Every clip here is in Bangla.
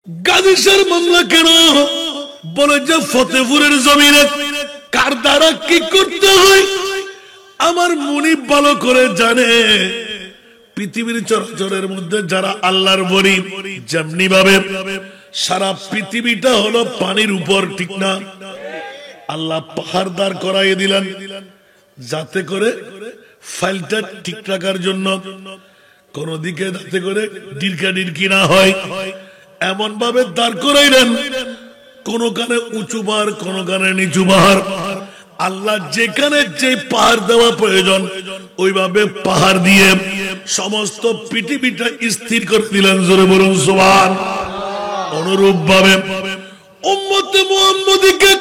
গাজীশার মামলা কেন বলে যে ফতেপুরের জমিনে কার দ্বারা কি করতে হয় আমার মুনিব ভালো করে জানে। পৃথিবীর চরাচরের মধ্যে যারা আল্লাহর বলি যেমনি ভাবে সারা পৃথিবীটা হলো পানির উপর, ঠিক না? আল্লাহ পাহাড় দাঁড় করাইয়ে দিলেন যাতে করে ফাইলটা ঠিক রাখার জন্য, কোন দিকে যাতে করে ডিরকা ডিরকি না হয় এমন ভাবে দাঁড় করাইলেন। কোন কানে উঁচু পাহাড়, কোন কানে নিচু পাহাড়। আল্লাহ যেখানে যে পাহাড় দেওয়া প্রয়োজন ওইভাবে পাহাড় দিয়ে সমস্ত পৃথিবীটা স্থির করে দিলেন। জোরে বলুন সুবহান। অনুরূপ ভাবে উম্মতে মুহাম্মদীকে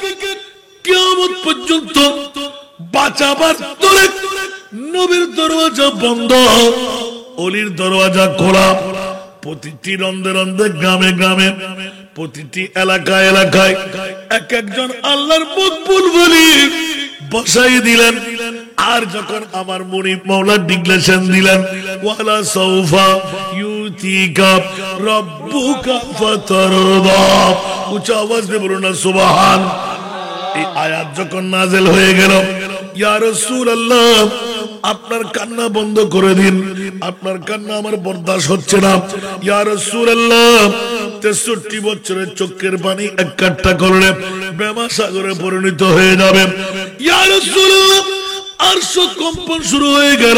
কিয়ামত পর্যন্ত বাঁচাবার তরে নবীর দরওয়াজা বন্ধ, অলির দরওয়াজা খোলা। প্রতিটি রন্ধে রন্ধে, গ্রামে গ্রামে, প্রতিটি এলাকায় এলাকায় এক একজন আল্লাহর মকবুল বলি বসাই দিলেন। আর যখন আমার মুনিব মাওলা ডিক্লেরেশন দিলেন ওয়ালা সাউফা ইউতিকা রাব্বুকা ফাতারদা, উচ্চ আওয়াজ দিয়ে বলুন না সুবহান। এই আয়াত যখন নাযিল হয়ে গেল, ইয়া রাসূলুল্লাহ আপনার কান্না বন্ধ করে দিন, আপনার কান্না আমার বরদাস্ত হচ্ছে না। ইয়া রাসূলুল্লাহ 63 বছরের চোখের পানি এক কাট্টা করলে বেমা সাগরে পরিণত হয়ে যাবে। ইয়া রাসূলুল্লাহ আরশ কম্পন শুরু হয়ে গেল,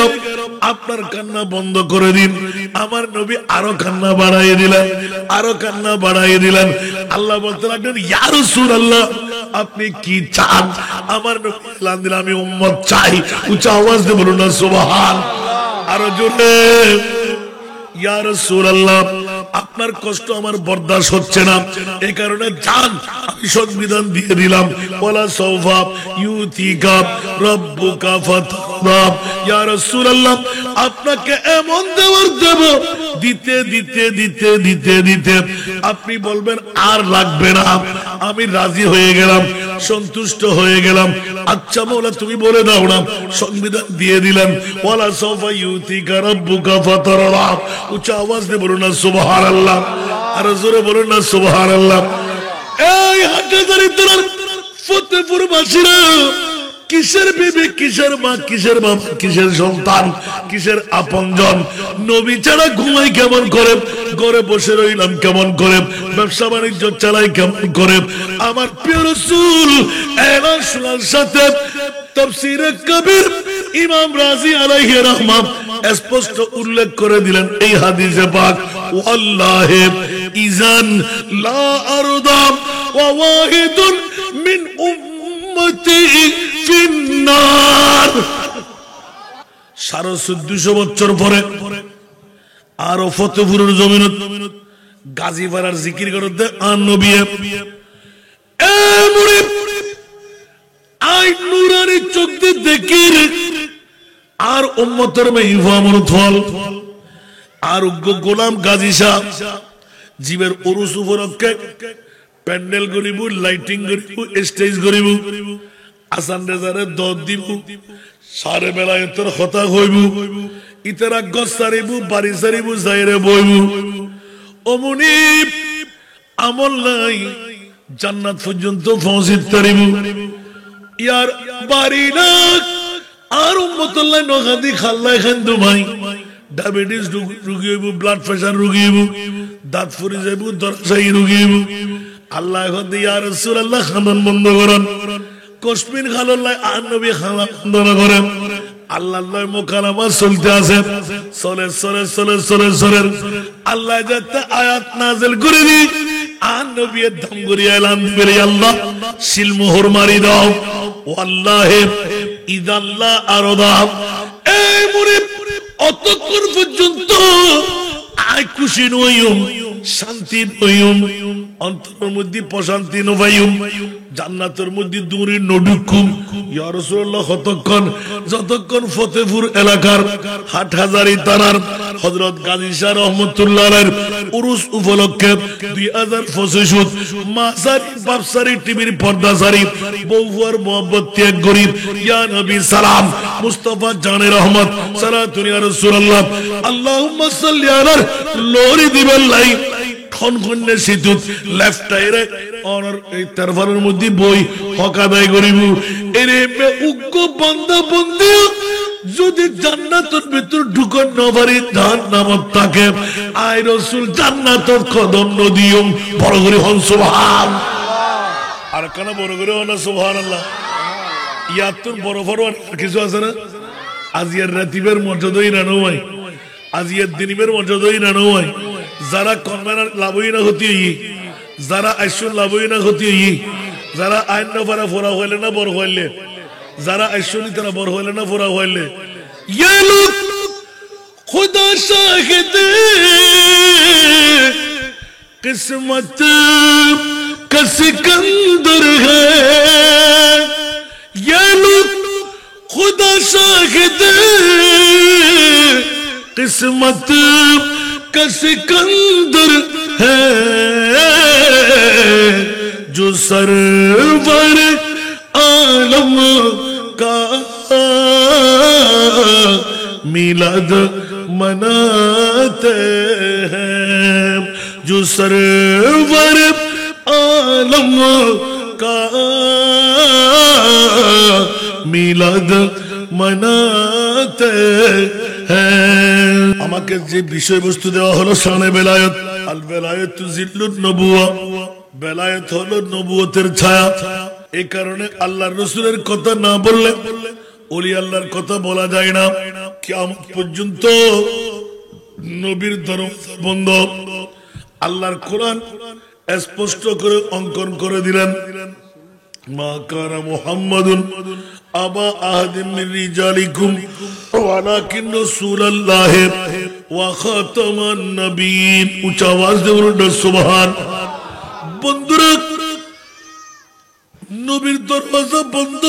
আপনার কান্না বন্ধ করে দিন। আমার নবী আরো কান্না বাড়াইয়ে দিলেন, আরো কান্না বাড়াইয়ে দিলেন। আল্লাহ বলতে লাগলেন ইয়া রাসূলুল্লাহ আপনি কি চান? আমার নবী বললেন দিলেন আমি উম্মত চাই। উচ্চ আওয়াজ দিয়ে বলুন না সুবহান। আরো জোরে ইয়া রাসূলুল্লাহ আপনার কষ্ট আমার বরদাস্ত হচ্ছে না, এই কারণে যান আমি সংবিধান দিয়ে দিলাম ওয়ালা সাউফা ইউতিকা রাব্বুকা ফাতারদা। ইয়া রাসূলুল্লাহ আপনাকে এমন দেওয়ার দেব, দিতে দিতে দিতে দিতে দিতে আপনি বলবেন আর লাগবে না, আমি রাজি হয়ে গেলাম, সন্তুষ্ট হয়ে গেলাম। আচ্ছা মাওলা তুমি বলে দাও না। সংবিধান দিয়ে দিলেন ওয়ালা সাউফা ইউতিকা রাব্বুকা ফাতারদা। উচ্চ আওয়াজ দিয়ে বলুন না সুবহানাল্লাহ। আর জোরে বলুন না সুবহানাল্লাহ। এই হাটহাজারীর ফতেপুর বাসীরা কিসের বিবি, কিসের মা, কিসের বাবা, কিসের সন্তান, কিসের আপনজন? নবী ছাড়া ঘুমাই কেমন করে, ঘরে বসে রইলাম কেমন করে, ব্যবসা বাণিজ্য চালাই কেমন করে? আমার প্রিয় রাসূল এলান শোনার সাথে তাফসীরে কবির ইমাম রাজি আলাইহি রাহমাত স্পষ্ট উল্লেখ করে দিলেন এই হাদিসে পাক ওয়াল্লাহি ইযান লা আরদা ওয়া ওয়াহিদুন মিন উম্মতি ফিন্নার। 1450 বছর পরে আরো ফতেপুরের জমিনত গাজীপাড়ার জিকির করতে আর নবী এ মুরিদ আই নুরানি চোখ দিয়ে দেখি আর উম্মতের মেহফামর ফল আর উগ্র গোলাম গাজী শাহ জীবের উরুস উপলক্ষে প্যান্ডেল করিব, লাইটিং করিব, স্টেজ করিব, আসান রেজারে দর দিব, সারে বেলায়েতের কথা হইব, ইতারা গছ সারিব, বাড়ি সারিব, যাইরে বইব। ও মুনিব আমল নাই জান্নাত পর্যন্ত পৌঁছিতে পারিব, ইয়ার বাড়ি না আর উম্মতুল্লাহ নখাদি খাল্লাই খান দুমাই, ডায়াবেটিস রুগী হইব, ব্লাড প্রেসার রুগী হইব, দাঁত ফুরি যাইব, দরজাই রুগী হইব। আল্লাহ এখন ইয়া রাসূলুল্লাহ খানান বন্ধ করেন, কশ্মীর খালল্লাহ আর নবী খানা বন্ধ করেন। আল্লাহ মোকালামা চলতে আছে, চলে চলে চলে চলে চলে আল্লাহ যাতে আয়াত নাযিল করে দি আর নবী দম করিয়া এলান দিবেন আল্লাহ সিল মোহর মারি দাও ওয়াল্লাহি ইদাল্লা আরদা। এই মুরিদ অতক্ষণ পর্যন্ত আয় খুশি নইম, শান্তি নইম, অন্তরের মধ্যে প্রশান্তি নবাইম, জান্নাতের মধ্যে দূরে নডুকুম। ইয়া রাসূলুল্লাহ কতক্ষণ? যতক্ষণ ফতেপুর এলাকার হাটহাজারী থানার হযরত গাজী শাহ রহমাতুল্লাহ আলাইহির উরুস উপলক্ষে 2025 মাসারি বাপসারি টিভির পর্দাসারি বউয়ার মোহাম্মত ত্যাগ গরিব ইয়া নবী সালাম মুস্তাফা জানে রহমত সালাতুন ইয়া রাসূলুল্লাহ আল্লাহুম্মা সাল্লি আলা লোরি দিবেন লাই খনখন্যে সেতুত লেফট টায়ারে অনর এই তারফারের মধ্যে বই হক আদায় করিব এরে উগ্র বান্দা বন্দি যদি জান্নাতের ভিতর ঢুকন নবারি জাহান্নামত থাকে আয় রাসূল জান্নাতত কদম নদিও বড় করে হন সুবহান আর কেন বড় করে হন সুবহানাল্লাহ ইয়াত তোর বড় বড় কিছু আছে না আজিয়ার রাতিবের মর্যাদাই না নয় আজিয়ার দিনের মর্যাদাই না নয় যারা কর্মের লাভই না হতি যারা আইসুর লাভই না হতি যারা আইন না পারা ফোরা হইলে না বড় হইলে যারা আইসুনি তারা বড় হইলে না ফোরা হইলে ये लोग खुदा शाहिद किस्मत का सिकंदर है ये लोग खुदा शाहिद किस्मत का सिकंदर है जो सरवर आलम का मिलाद मनाते हैं जो सरवर आलम का मिलाद मनाते हैं আমাকে যে বিষয়বস্তু দেওয়া হলো শানে বেলায়েত আল বেলায়েতু জিল্লুন নবুওয়া বেলায়েত হলো নবুয়তের ছায়া এই কারণে আল্লাহর রাসূলের কথা না বললে ওলি আল্লাহর কথা বলা যায় না কিয়ামত পর্যন্ত নবীর দরজা বন্ধ আল্লাহর কোরআন স্পষ্ট করে অঙ্কন করে দিলেন মা কানা মুহাম্মাদুন আবা আহাদিন মিন রিজালিকুম ওয়ালাকিন রাসূলুল্লাহ ওয়া খাতামান নবিয়্যিন উচ্চ আওয়াজ দিয়ে বলুন সুবহান বন্ধুরা নবীর দরজা বন্ধ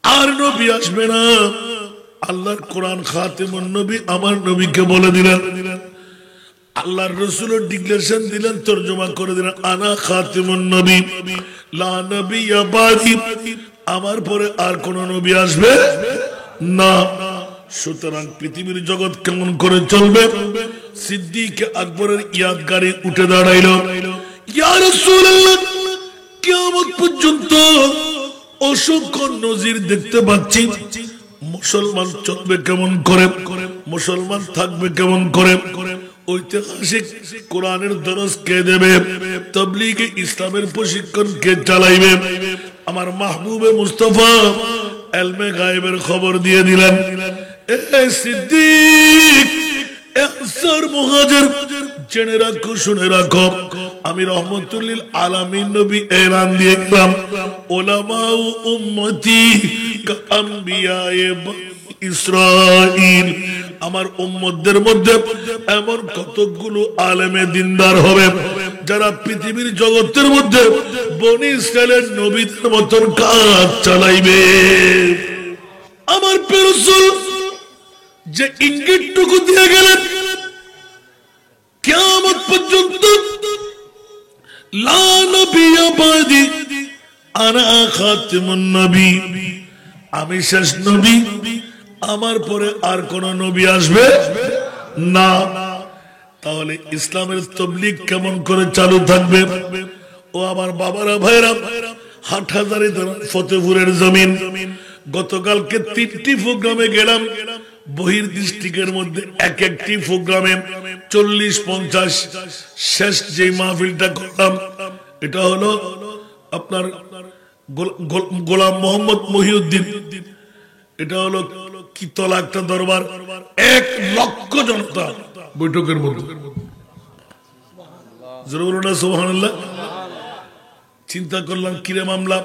আর নবী আসবে না আল্লাহর কোরআন খাতেমুন নবী আমার নবীকে বলে দিলেন আল্লাহর রাসূলের ডিক্লারেশন দিলেন তরজমা করে দিলেন আনা খাতেমুন নবী লা নবিয়্যা বাদি আমার পরে আর কোন নবী আসবে না সুতরাং পৃথিবীর জগৎ কেমন করে চলবে সিদ্দিক আকবরের ইয়াদগারে উঠে দাঁড়াইলো ইয়া রাসূলুল্লাহ কিয়ামত পর্যন্ত অসংখ্য নজির দেখতে পাচ্ছি মুসলমান চলবে কেমন করে মুসলমান থাকবে কেমন করে ঐতিহাসিক কোরআনের দরস কে দেবে তাবলীগে ইসলামের প্রশিক্ষণ কে চালাইবে আমার মাহবুবে মুস্তাফা ইলমে গায়েবের খবর দিয়ে দিলেন এ সিদ্দিক আনসার মুহাজির জেনে রাখো শুনে রাখো আমি রহমতুল লিল আলামিন নবী এলান দিয়ে গেলাম উলামা উম্মতি কা আম্বিয়ায়ে ইসরাইল আমার উম্মতদের মধ্যে এমন কতগুলো আলেমে দিনদার হবে যারা পৃথিবীর জগতের মধ্যে বনি ইসরাইলের নবীদের মতন কাজ চালাইবে আমার প্রিয় রাসূল যে ইঙ্গিতটুকু দিয়ে গেলেন কিয়ামত পর্যন্ত লা নবিয়্যা বাদি আনা খাতিমুন নবী আমি শেষ নবী আমার পরে আর কোন নবী আসবে না তাহলে ইসলামের তাবলীগ কেমন করে চালু থাকবে ও আমার বাবারা ভাইরা হাটহাজারী ফতেপুরের জমিন গতকালকে 3টি প্রোগ্রামে গেলাম বহির ডিস্ট্রিক্টের মধ্যে এক একটি প্রোগ্রামে 40-50 শেষ যে মাহফিলটা করলাম এটা হলো আপনার গোলাম মোহাম্মদ মহিউদ্দিন এটা হলো কি তলা একটা দরবার 1 লক্ষ জনতা বৈঠকের মধ্যে সুবহানাল্লাহ চিন্তা করলাম কিরে মামলা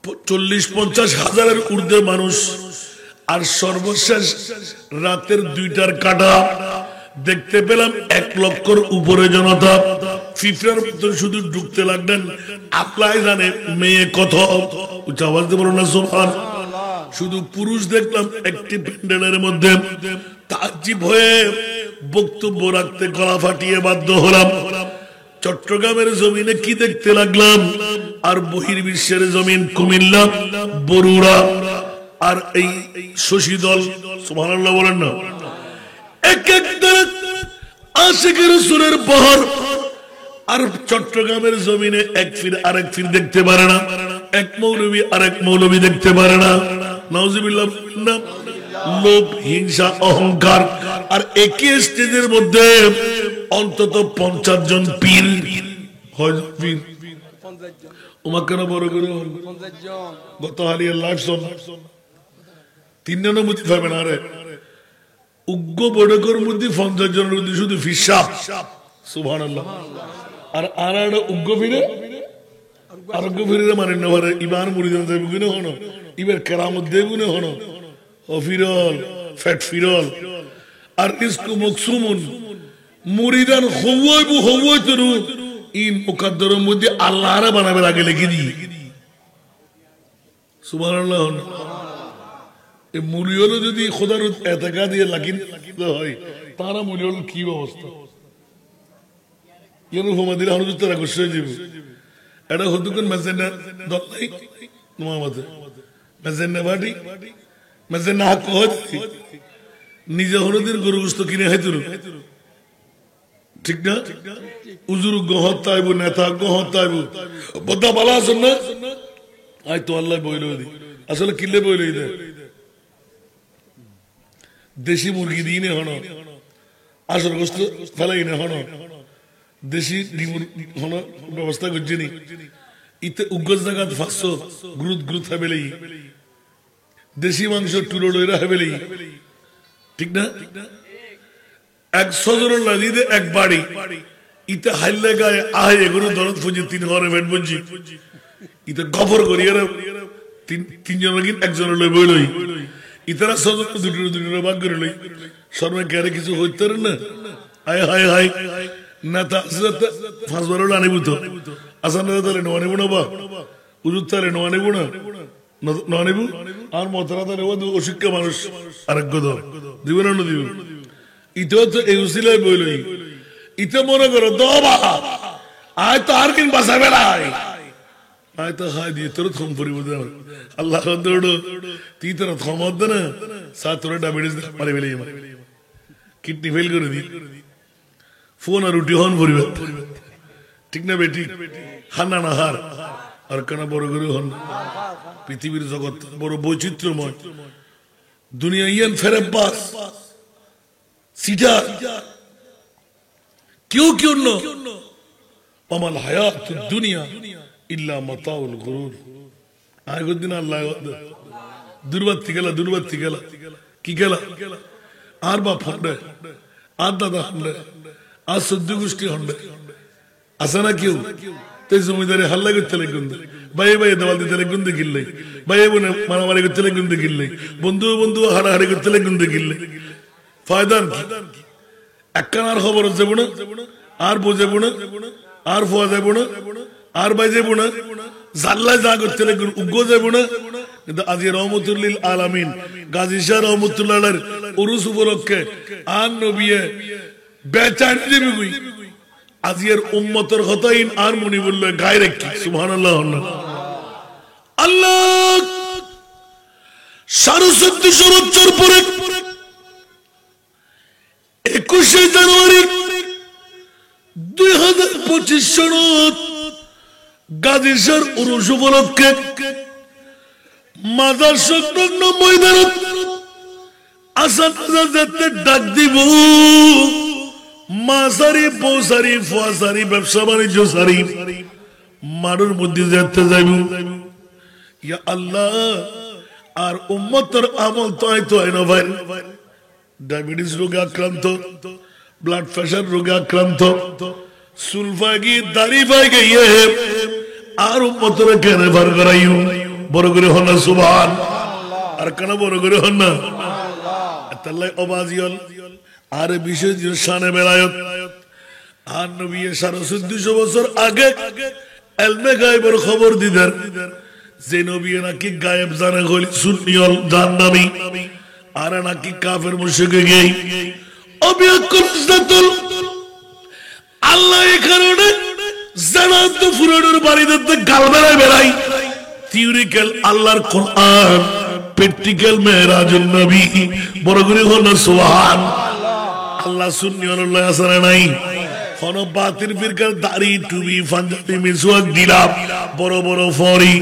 40-50 হাজারের ঊর্ধ্বে মানুষ আর সর্বশেষ রাতের 2টার কাটা দেখতে পেলাম 1 লক্ষর উপরে জনতা ফিফার ভিতর শুধু ঢুকতে লাগলেন আল্লাহই জানে মেয়ে কত উচ্চ আওয়াজ দিয়ে বলুন না সুবহান শুধু পুরুষ দেখলাম একটি প্যান্ডেলের মধ্যে তাজ্জব হয়ে বক্তব্য রাখতে গলা ফাটিয়ে বাধ্য হলাম চট্টগ্রামের জমিনে কি দেখতে লাগলাম আর বহির্বিশ্বের জমিন কুমিল্লা বরুড়া আর এই শশীদল সুবহানাল্লাহ বলেন না এক এক আশিকের রাসূলের বহর। আর চট্টগ্রামের জমিনে এক ফির আরেক ফির দেখতে পারে না, এক মৌলবী আরেক মৌলবী দেখতে পারে না। নাউজুবিল্লাহ। লোভ, হিংসা, অহংকার। আর একই স্টেজের মধ্যে অন্তত 50 জন পীর হয়। পীর ওমাকেন বড় করে গত হারিয়ে লাইফ শোন 3 নম্বর পাবে না রে। উগ্র বড়কর মধ্যে 50 জনের মধ্যে শুধু ফিসাব। সুবহানাল্লাহ। আর আর উগ্র ফিরে আরোগ্য ফিরে মানে নেওয়ারে ইমান মুরিদান দেব গুনে হনো, ইবার কেরামত দেব গুনে হনো, অফিরল ফ্যাট ফিরল। আর ইসকু মকসুমুন মুরিদান হওয়াইবু হওয়াইতরু ইন মুকদ্দরের মধ্যে আল্লাহরে বানাবে লাগে লিখে দি। সুবহানাল্লাহ। এই মুরিয়ল যদি খোদার এতেকা দিয়ে লাগিন হয় তারা মুরিয়ল কি অবস্থা? ইয়ানু ফমাদির হানু তারা কষ্ট হয়ে যাবে। এটা হতুকুন মেজেনা দলাই নোয়ামতে মেজেনা বাড়ি মেজেনা হাক হতি নিজে হরদিন গরু গোশত কিনে খাইতুরু, ঠিক না? উজুর গহত তাইবু, নেতা গহত তাইবু, বদা বালা আছেন না? আই তো আল্লাহ বইল দি আসলে কিলে বইল দে দেশি মুরগি দিনে হন, আসল গোশত ফেলাই না হন, দেশি ডিমুর হন ব্যবস্থা করছে নি। ইতে উগ্গজ জায়গা 500 গ্রুত গ্রুত হাবেলেই দেশি মাংস টুলো লইরা হাবেলেই, ঠিক না? 100 জনের লাগিয়ে এক বাড়ি ইতে হাইলে গায়ে আহে এগুলো দরদ ফুজি 3 ঘরে ভেট বুঝি ইতে গফর করি আর 3 জন লাগিন একজনের লই বই লই ইতারা 100 জন দুটো ভাগ করে লই সর্বে কেরে কিছু হইতে না। হায় হায় হায় নেতা 5 বার আনিব তো আসান নেতা তাহলে নোয়ানিব না বা উজুর তাহলে নোয়ানিব না নোয়ানিব আর মতরা তাহলে অশিক্ষা মানুষ আরেক গদ দিব না দিব। ইতেও তো এই উসিলায় বই লই ইতে মনে করো দবা আয় তো আর কিন বাঁচাবে না আয় তো হাই দিয়ে তোর থম পরিব আল্লাহ দৌড়ো তুই তোর থমত না সা তোর ডায়াবেটিস মারি ফেলে কিডনি ফেল করে দি ফোন আর রুটি হন পরিব, ঠিক না বেটি? হান্না না হার আর কেন বড় করে হন। পৃথিবীর জগৎ বড় বৈচিত্র্যময় দুনিয়া ইয়ান ফেরে পাস সিটা क्यों क्यों न अमल हयात दुनिया इल्ला मताउल गुरूर। आगे दिन अल्लाह दुर्बत्ती गला की गला आर बाप हंडे आर दादा हंडे आर सद्दु गुष्टी हंडे असना क्यों ते जमींदारी हल्ला करते लगे गुंदे बाये बाये दवाल देते लगे गुंदे गिल्ले बाये बुने मारामारी करते लगे गुंदे गिल्ले बंधु बंधु हाड़ा करते लगे गुंदे गिल्ले फायदा একখানার খবর যাবো না আর বোঝাবো না আর ফোয়া যাবো না আর বাজেবো না জাল্লা যা করতে লাগবে উগ্র যাবো না। কিন্তু আজকে রহমতুল্লিল আলামিন গাজী শাহ রহমতুল্লাহ উরুস উপলক্ষে আর নবিয়ে বেচান দেবে কই আজকের উম্মতের হতাইন আর মনি বললে গায়ে রাখি। সুবহানাল্লাহ। আল্লাহ 1450 বছর পরে 21 জানুয়ারি 2025 সনত গাজী শাহ উরুস উপলক্ষে মাজার সংলগ্ন ময়দানত আসান যাতে ডাক দিব মাসারি বসারি ফুয়াসারি ব্যবসা বাণিজ্য সারি মারুর মধ্যে যেতে যাইব। ইয়া আল্লাহ আর উম্মতের আমল তো হয় না ভাই। ডায়াবেটিস রোগে আক্রান্ত, ব্লাড প্রেশার রোগে আক্রান্ত, সুলফাগি দাড়ি পাই গিয়ে আর উম্মতের কেনে বার করাইও বড় করে হন না সুবহান আর কেন বড় করে হন না আল্লাহ অবাজিয়ল আর বিশেষ শানে বেলায়ত আর নবী 1450 বছর আগে ইলমে গায়বের খবর দিদার যে নবী নাকি গায়েব জানে হলি সুন্নিয়ল জান্নামী আর নাকি কাফের মুশরিক গই অবিয়াকুল জাতুল আল্লাহ এই কারণে জানাত ফুরানোর বাড়িতে গালবেলায় বেড়াই থিওরিক্যাল আল্লাহর কোরআন প্র্যাকটিক্যাল মেরাজুন নবী বড় করে হন সুবহান। আল্লাহ সুন্নি আল্লাহ আসরা নাই কোন বাতিল ফিরকার দাড়ি টুপি পাঞ্জাবি মিসওয়াক দিলাম বড় বড় ফরি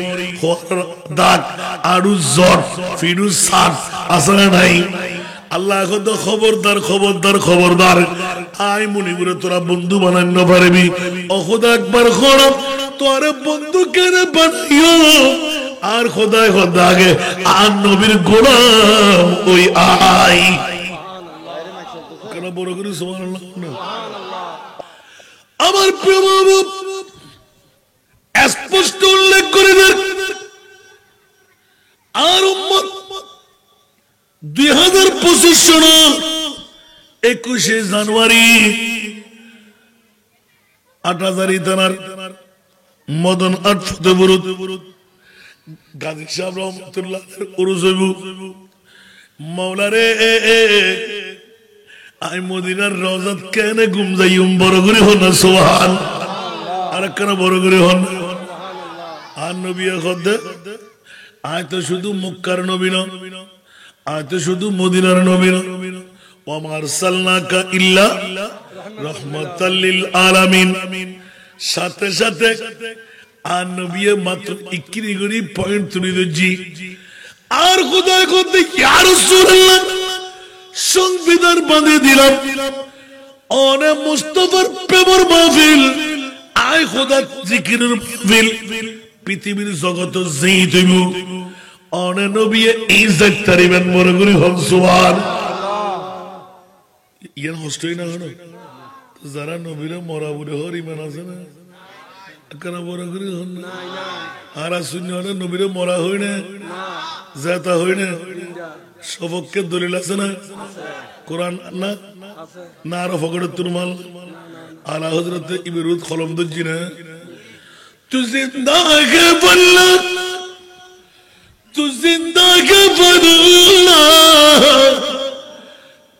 দাগ আড়ু জট ফিরুজ সাত আসরা নাই আল্লাহ কত খবরদার খবরদার খবরদার আই মুনিবুরে তোরা বন্ধু বানান্ন পারবি ও খোদা একবার খরব তোরে বন্ধু কেন বানাইও আর খোদায় খোদা আগে আর নবীর গোলাম ওই আই কেন বড় করে সুবহানাল্লাহ আমার প্রিয় মাহবুব স্পষ্ট উল্লেখ করে দেন আর উম্মত 2025 সন 21 জানুয়ারি ৮হাজারি থানার মদন আট ফতেপুর গাজী সাহেব রহমতুল্লাহ উরুজবু মাওলারে আই মদিনার রওজাত কেন ঘুম যাইম বড় করে হন সুবহান আর কেন বড় করে হন আর নবী খোদ আয় তো শুধু মক্কার নবী না আয় তো শুধু মদিনার নবী না ওয়া মা আরসালনাকা ইল্লা রাহমাতাল লিল আলামিন সাথে সাথে আর নবী মাত্র 21 গরি পয়েন্ট তুলি দিজি আর খোদায় খোদ ইয়া রাসূলুল্লাহ সংবিধান বাঁধে দিলাম অনে মুস্তাফার প্রেমর মাহফিল আয় খোদা জিকিরের মাহফিল পৃথিবীর জগত যেই তুইব অনে নবী ইজ্জত তারিবেন বড় করে হন সুবহানাল্লাহ ইয়ান হস্টই না হলো যারা নবীরে মরা বলে হর ইমান আছে না কেন বড় করে হন না আর শুনি হলে নবীরে মরা হই না জেতা হই না সবককে দলিল আছে না কোরআন না না আরো ফকড়ে তুরমাল আলা হযরত ইবরুদ কলম দজি না তু জিন্দা কে বল্লা তু জিন্দা কে বল্লা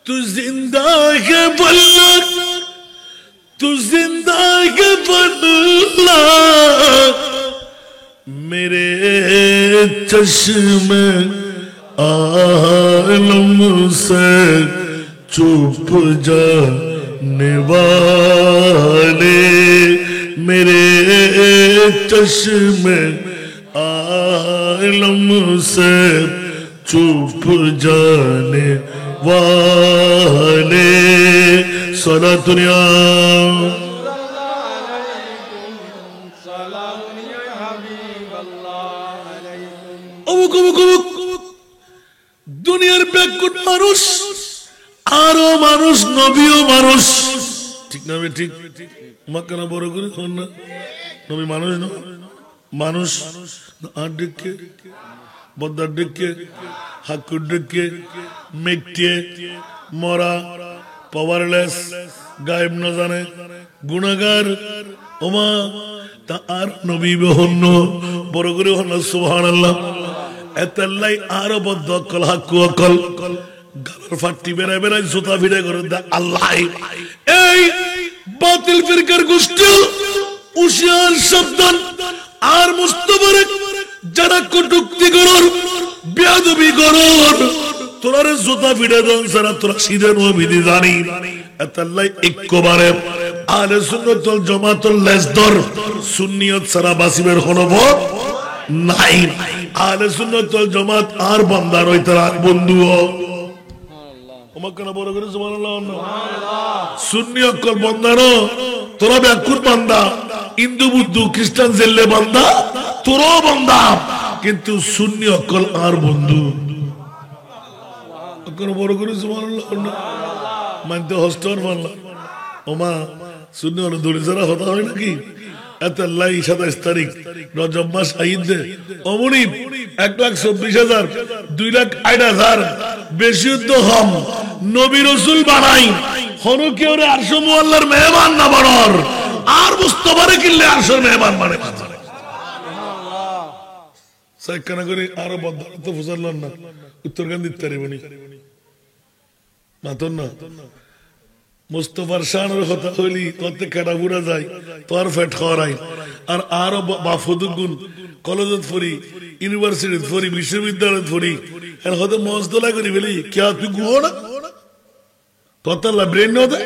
তু জিন্দা কে বল্লা তু জিন্দা কে বল্লা मेरे चश्मे आलम से चुप जाने वाले मेरे चश्मे आलम से चुप जाने वाले सला दुनिया দুনিয়ার ব্যাকুট মানুষ আরো মানুষ নবীও মানুষ ঠিক না ঠিক মাক্কানা বড় করে শোন না নবী মানুষ না মানুষ আর ডেকে বদ্দার ডেকে হাকুর ডেকে মেটে মরা পাওয়ারলেস গায়েব না জানে গুনাহগার ওমা তা আর নবী বহন্ন বড় করে হন সুবহানাল্লাহ এতাল্লাই আরো বদ্ধ অকল হাকু অকল গালার ফাটি বেড়ায় বেড়ায় জুতা ফিরে করে দেয় আল্লাহ এই বাতিল ফিরকার গোষ্ঠী হুঁশিয়ার সাবধান আর মুস্তাফার যারা কটূক্তি করর বেয়াদবি করর তোরার জুতা ফিরে দেন সারা তোরা সিধে নবী জানি এতাল্লাই একবারে আহলে সুন্নাত ওয়াল জামাতুল লেজদর সুন্নিয়ত সারা বাসিবের হনব নাই আহলে সুন্নাত ওয়াল জামাত আর বান্দার ওই তার বন্ধু সুবহানাল্লাহ ওমাকনা বড় করে সুবহানাল্লাহ সুন্নি অকল বান্দারো তোরা ব্যাকুর বান্দা হিন্দু বুদ্ধ খ্রিস্টান জেলে বান্দা তোরও বান্দা কিন্তু সুন্নি অকল আর বন্ধু সুবহানাল্লাহ বড় করে সুবহানাল্লাহ মানতে হস্তর মানলা ওমা সুন্নি হলো দড়ি যারা হতা হয় নাকি এতাল্লাহ 27 তারিখ রজব মাস ঈদ অমনি 1,24,000 2,08,000 বেশি তো হম নবী রাসূল বানাই হনো কেউ রে আরশ মুআল্লার মেহমান না বানর আর মুস্তাফারে কিল্লে আরশের মেহমান মানে সুবহানাল্লাহ সাইকানা করে আরো বদল তো ফুসাল্লাহ না উত্তরগান দিতে পারিবনি মাতন না মুস্তাফার শানের কথা হইলি কতে কেডা বুড়া যায় তোর ফেট খরাই আর আরো বাফুদুগুন কলেজত পড়ি ইউনিভার্সিটিত পড়ি বিশ্ববিদ্যালয়ত পড়ি এর হতে মজদলা করি বলি কি তুই গুহ না ততলা ব্রেন নদে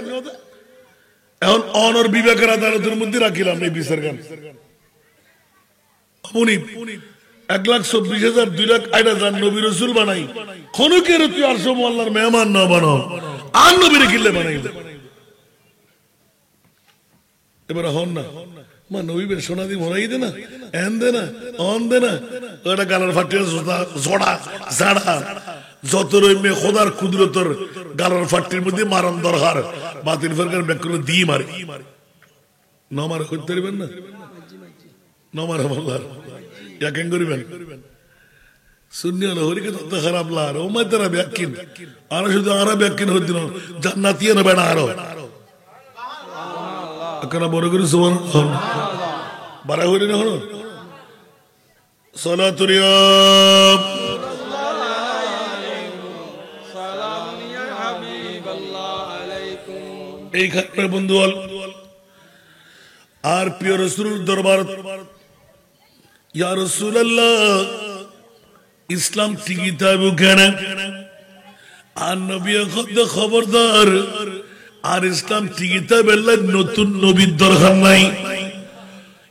এখন অনর বিবেকের আদালতের মধ্যে রাখিলাম এই বিচার গান উনি 1,24,000 2,08,000 নবী রাসূল বানাই খনকের তুই আরশ আল্লাহর মেহমান না বানাও আর নবীর কিল্লে বানাই এবার হন না মা নবী বের সোনা দি মরাই দে না এন দে না অন দে না ওটা গালার ফাটিয়ে জোড়া জাড়া যত রইমে খোদার কুদরতর গালার ফাটির মধ্যে মারণ দরকার বাতিল ফেরকার ব্যাকরণ দিয়ে মারে নমার করতে পারবেন না নমার আল্লাহর ইয়া কেন করিবেন সুন্নি হলো হরিকে তত খারাপ লার ও মাই তারা ব্যাকিন আর শুধু আরা ব্যাকিন হতে না জান্নাতিয়া না বেড়া আরো আকরা বড় করে সুবহানাল্লাহ বারা হইরে না হলো সালাতুল ইয়াব এই খানের বন্ধু আর প্রিয় রাসূলের দরবার ইয়া রাসূলুল্লাহ ইসলাম টিকিতা বুকেন আর নবী খবরদার আর ইসলাম টিকিতা বেলা নতুন নবীর দরকার নাই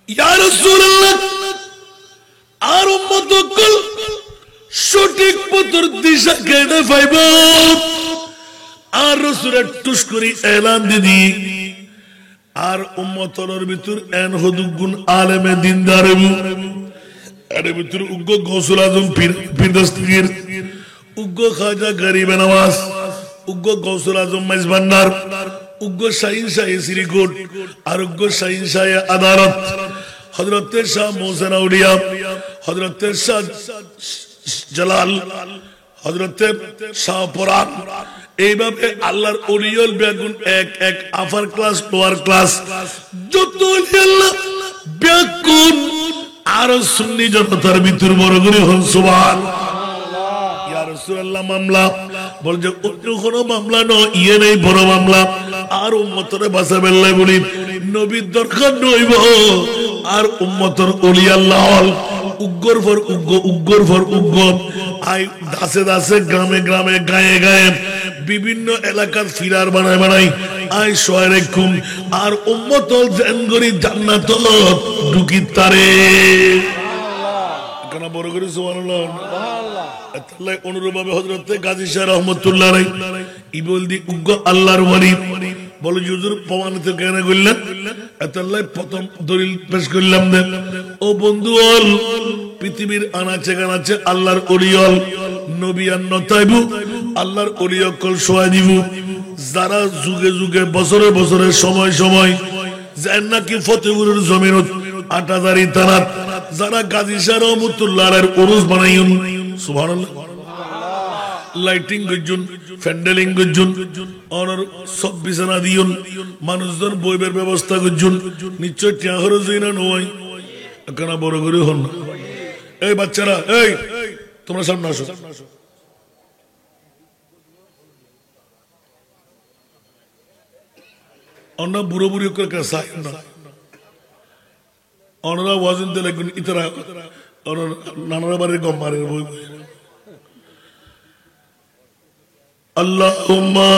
ইয়া রাসূলুল্লাহ আর উম্মত কল সঠিক পথের দিশা কেড়ে পাইব আর রাসূলের টুস করে এলান দিদি আর উম্মতর ভিতর এন হদুগুন আলেমে দিনদার এর ভিতর উগ্র গৌসুল আজম পীর দস্তগীর উগ্র খাজা গরিবে নওয়াজ উগ্র গৌসুল আজম মেজবান্নার উগ্র শাহিন শাহী শ্রীকোট আর উগ্র শাহিন শাহী আদালত হযরতে শাহ মোহসেন আউলিয়া হযরতে শাহ জালাল হযরতে শাহ পরাণ এইভাবে আল্লাহর ওলিয়ল বেগুন এক এক আপার ক্লাস লোয়ার ক্লাস যত আল্লাহ বেগুন আর সুন্নি জনতার ভিতর বড় করে হন সুবহানাল্লাহ ইয়া রাসূলুল্লাহ মামলা বল যে অন্য কোনো মামলা নয় ইয়ে নেই বড় মামলা আর উম্মতরে বাঁচাবেন লাই বলি নবীর দরকার নইব আর উম্মতর ওলি আল্লাহ উগ্গর ফর উগ্গ উগ্গর ফর উগ্গ আই দাসে দাসে গ্রামে গ্রামে গায়ে গায়ে বিভিন্ন এলাকার ফিরার বানায় বানাই আই শহরে কুম আর উম্মতল জানগরি জান্নাত ঢুকি তারে কেন বড় করে সুবহানাল্লাহ সুবহানাল্লাহ আল্লাহ অনুরূপভাবে হযরতে গাজী শাহ রহমাতুল্লাহ আলাইহি ইবলদি উগ্গ আল্লাহর ওলি বলে হুজুর প্রমাণিত কেন কইলেন আল্লাহ প্রথম দলিল পেশ করলাম দে ও বন্ধু অল পৃথিবীর আনাচে কানাচে আল্লাহর ওলিয়ল নবী আর নতাইবু আল্লাহর ওলিয়কল সোয়া দিব যারা যুগে যুগে বছরে বছরে সময় সময় যেন নাকি ফতেপুরের জমিনত আটাদারি তারাত যারা গাজী শাহ রহমাতুল্লাহ আলাইহির উরুস বানাইন সুবহানাল্লাহ লাইটিং গজ্জুন ফ্যান্ডেলিং গজ্জুন আর সব বিছানা দিয়ুন মানুষজন বইবের ব্যবস্থা গজ্জুন নিশ্চয় টিয়া খরচ হই না নয় কেন বড় করে হন এই বাচ্চারা এই তোমরা সামনে আসো অন্য বুড়ো বুড়ি করে চাই না অনরা ওয়াজিন দিলে ইতারা নানারা বাড়ির গম মারে বই আল্লাহুম্মা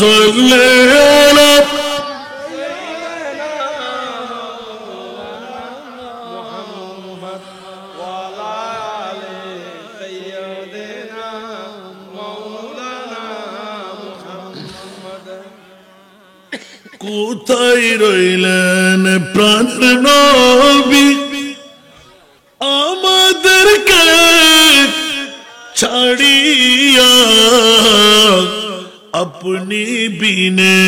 সাল্লি আলা মুহাম্মদ ওয়া আলা আলি সাইয়্যিদিনা মাওলানা মুহাম্মদ কোথায় রইলেন প্রাণের নবী আমাদেরকে ছাড়িয়া अपनी बिने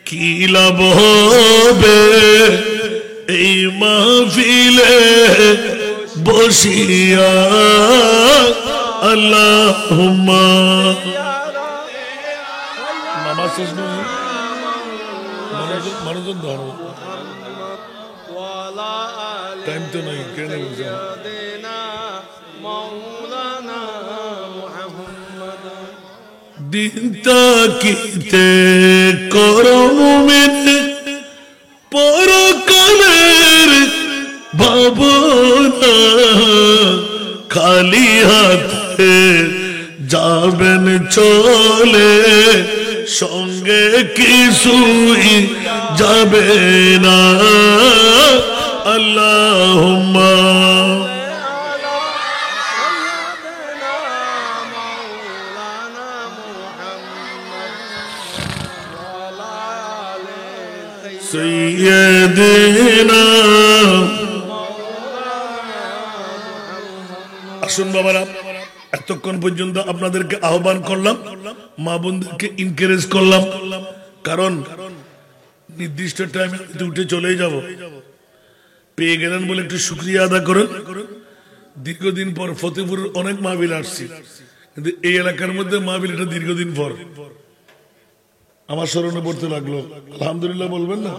की लाभ হবে এই মাহফিলে বসিয়া আল্লাহুম্মা নামাজ শেষ করুন মনোযোগ ধরো টাইম তো নাই কেন দিন তাকিতে করো মুমিন পরকালের ভাবনা খালি হাতে যাবেন চলে সঙ্গে কিছুই যাবে না আল্লাহুম্মা সাইয়্যিদিনা। আসুন বাবারা, এতক্ষণ পর্যন্ত আপনাদেরকে আহ্বান করলাম, মা বোনদেরকে এনকারেজ করলাম, কারণ নির্দিষ্ট টাইমে উঠে চলে যাব, পেয়ে গেলেন বলে একটু শুকরিয়া আদা করেন। দীর্ঘদিন পর ফতেপুরের অনেক মাহফিল আসছি, কিন্তু এই এলাকার মধ্যে মাহফিল এটা দীর্ঘদিন পর আমার স্মরণে পড়তে লাগলো। আলহামদুলিল্লাহ বলবেন না?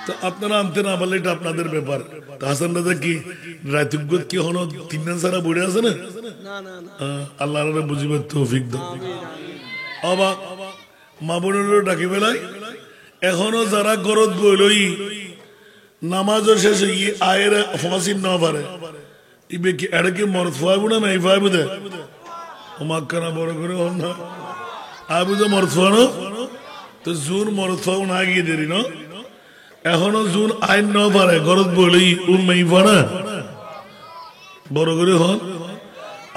তো আপনারা আনতে না পারলে এটা আপনাদের ব্যাপার। হাসান দাদা কি রায়তুগত কি হনো 3 দিন সারা বড়ে আছে না? আল্লাহ বুঝিবার তৌফিক দাও। অবাক মা বোনেরও ডাকি বেলায় এখনো যারা গরত বইলই নামাজও শেষ হয়ে আয়ের ফাঁসি না পারে, ইবে কি এটা কি মরত ফাইব না মেয়ে ফাইব দে মাক্কানা বড় করে হন না আবু তো মরত ফানো তো জুন মরত ফাও না গিয়ে দেরি না, এখনো জুন আইন না পারে গরত বইলই মেয়ে ফানা বড় করে হন।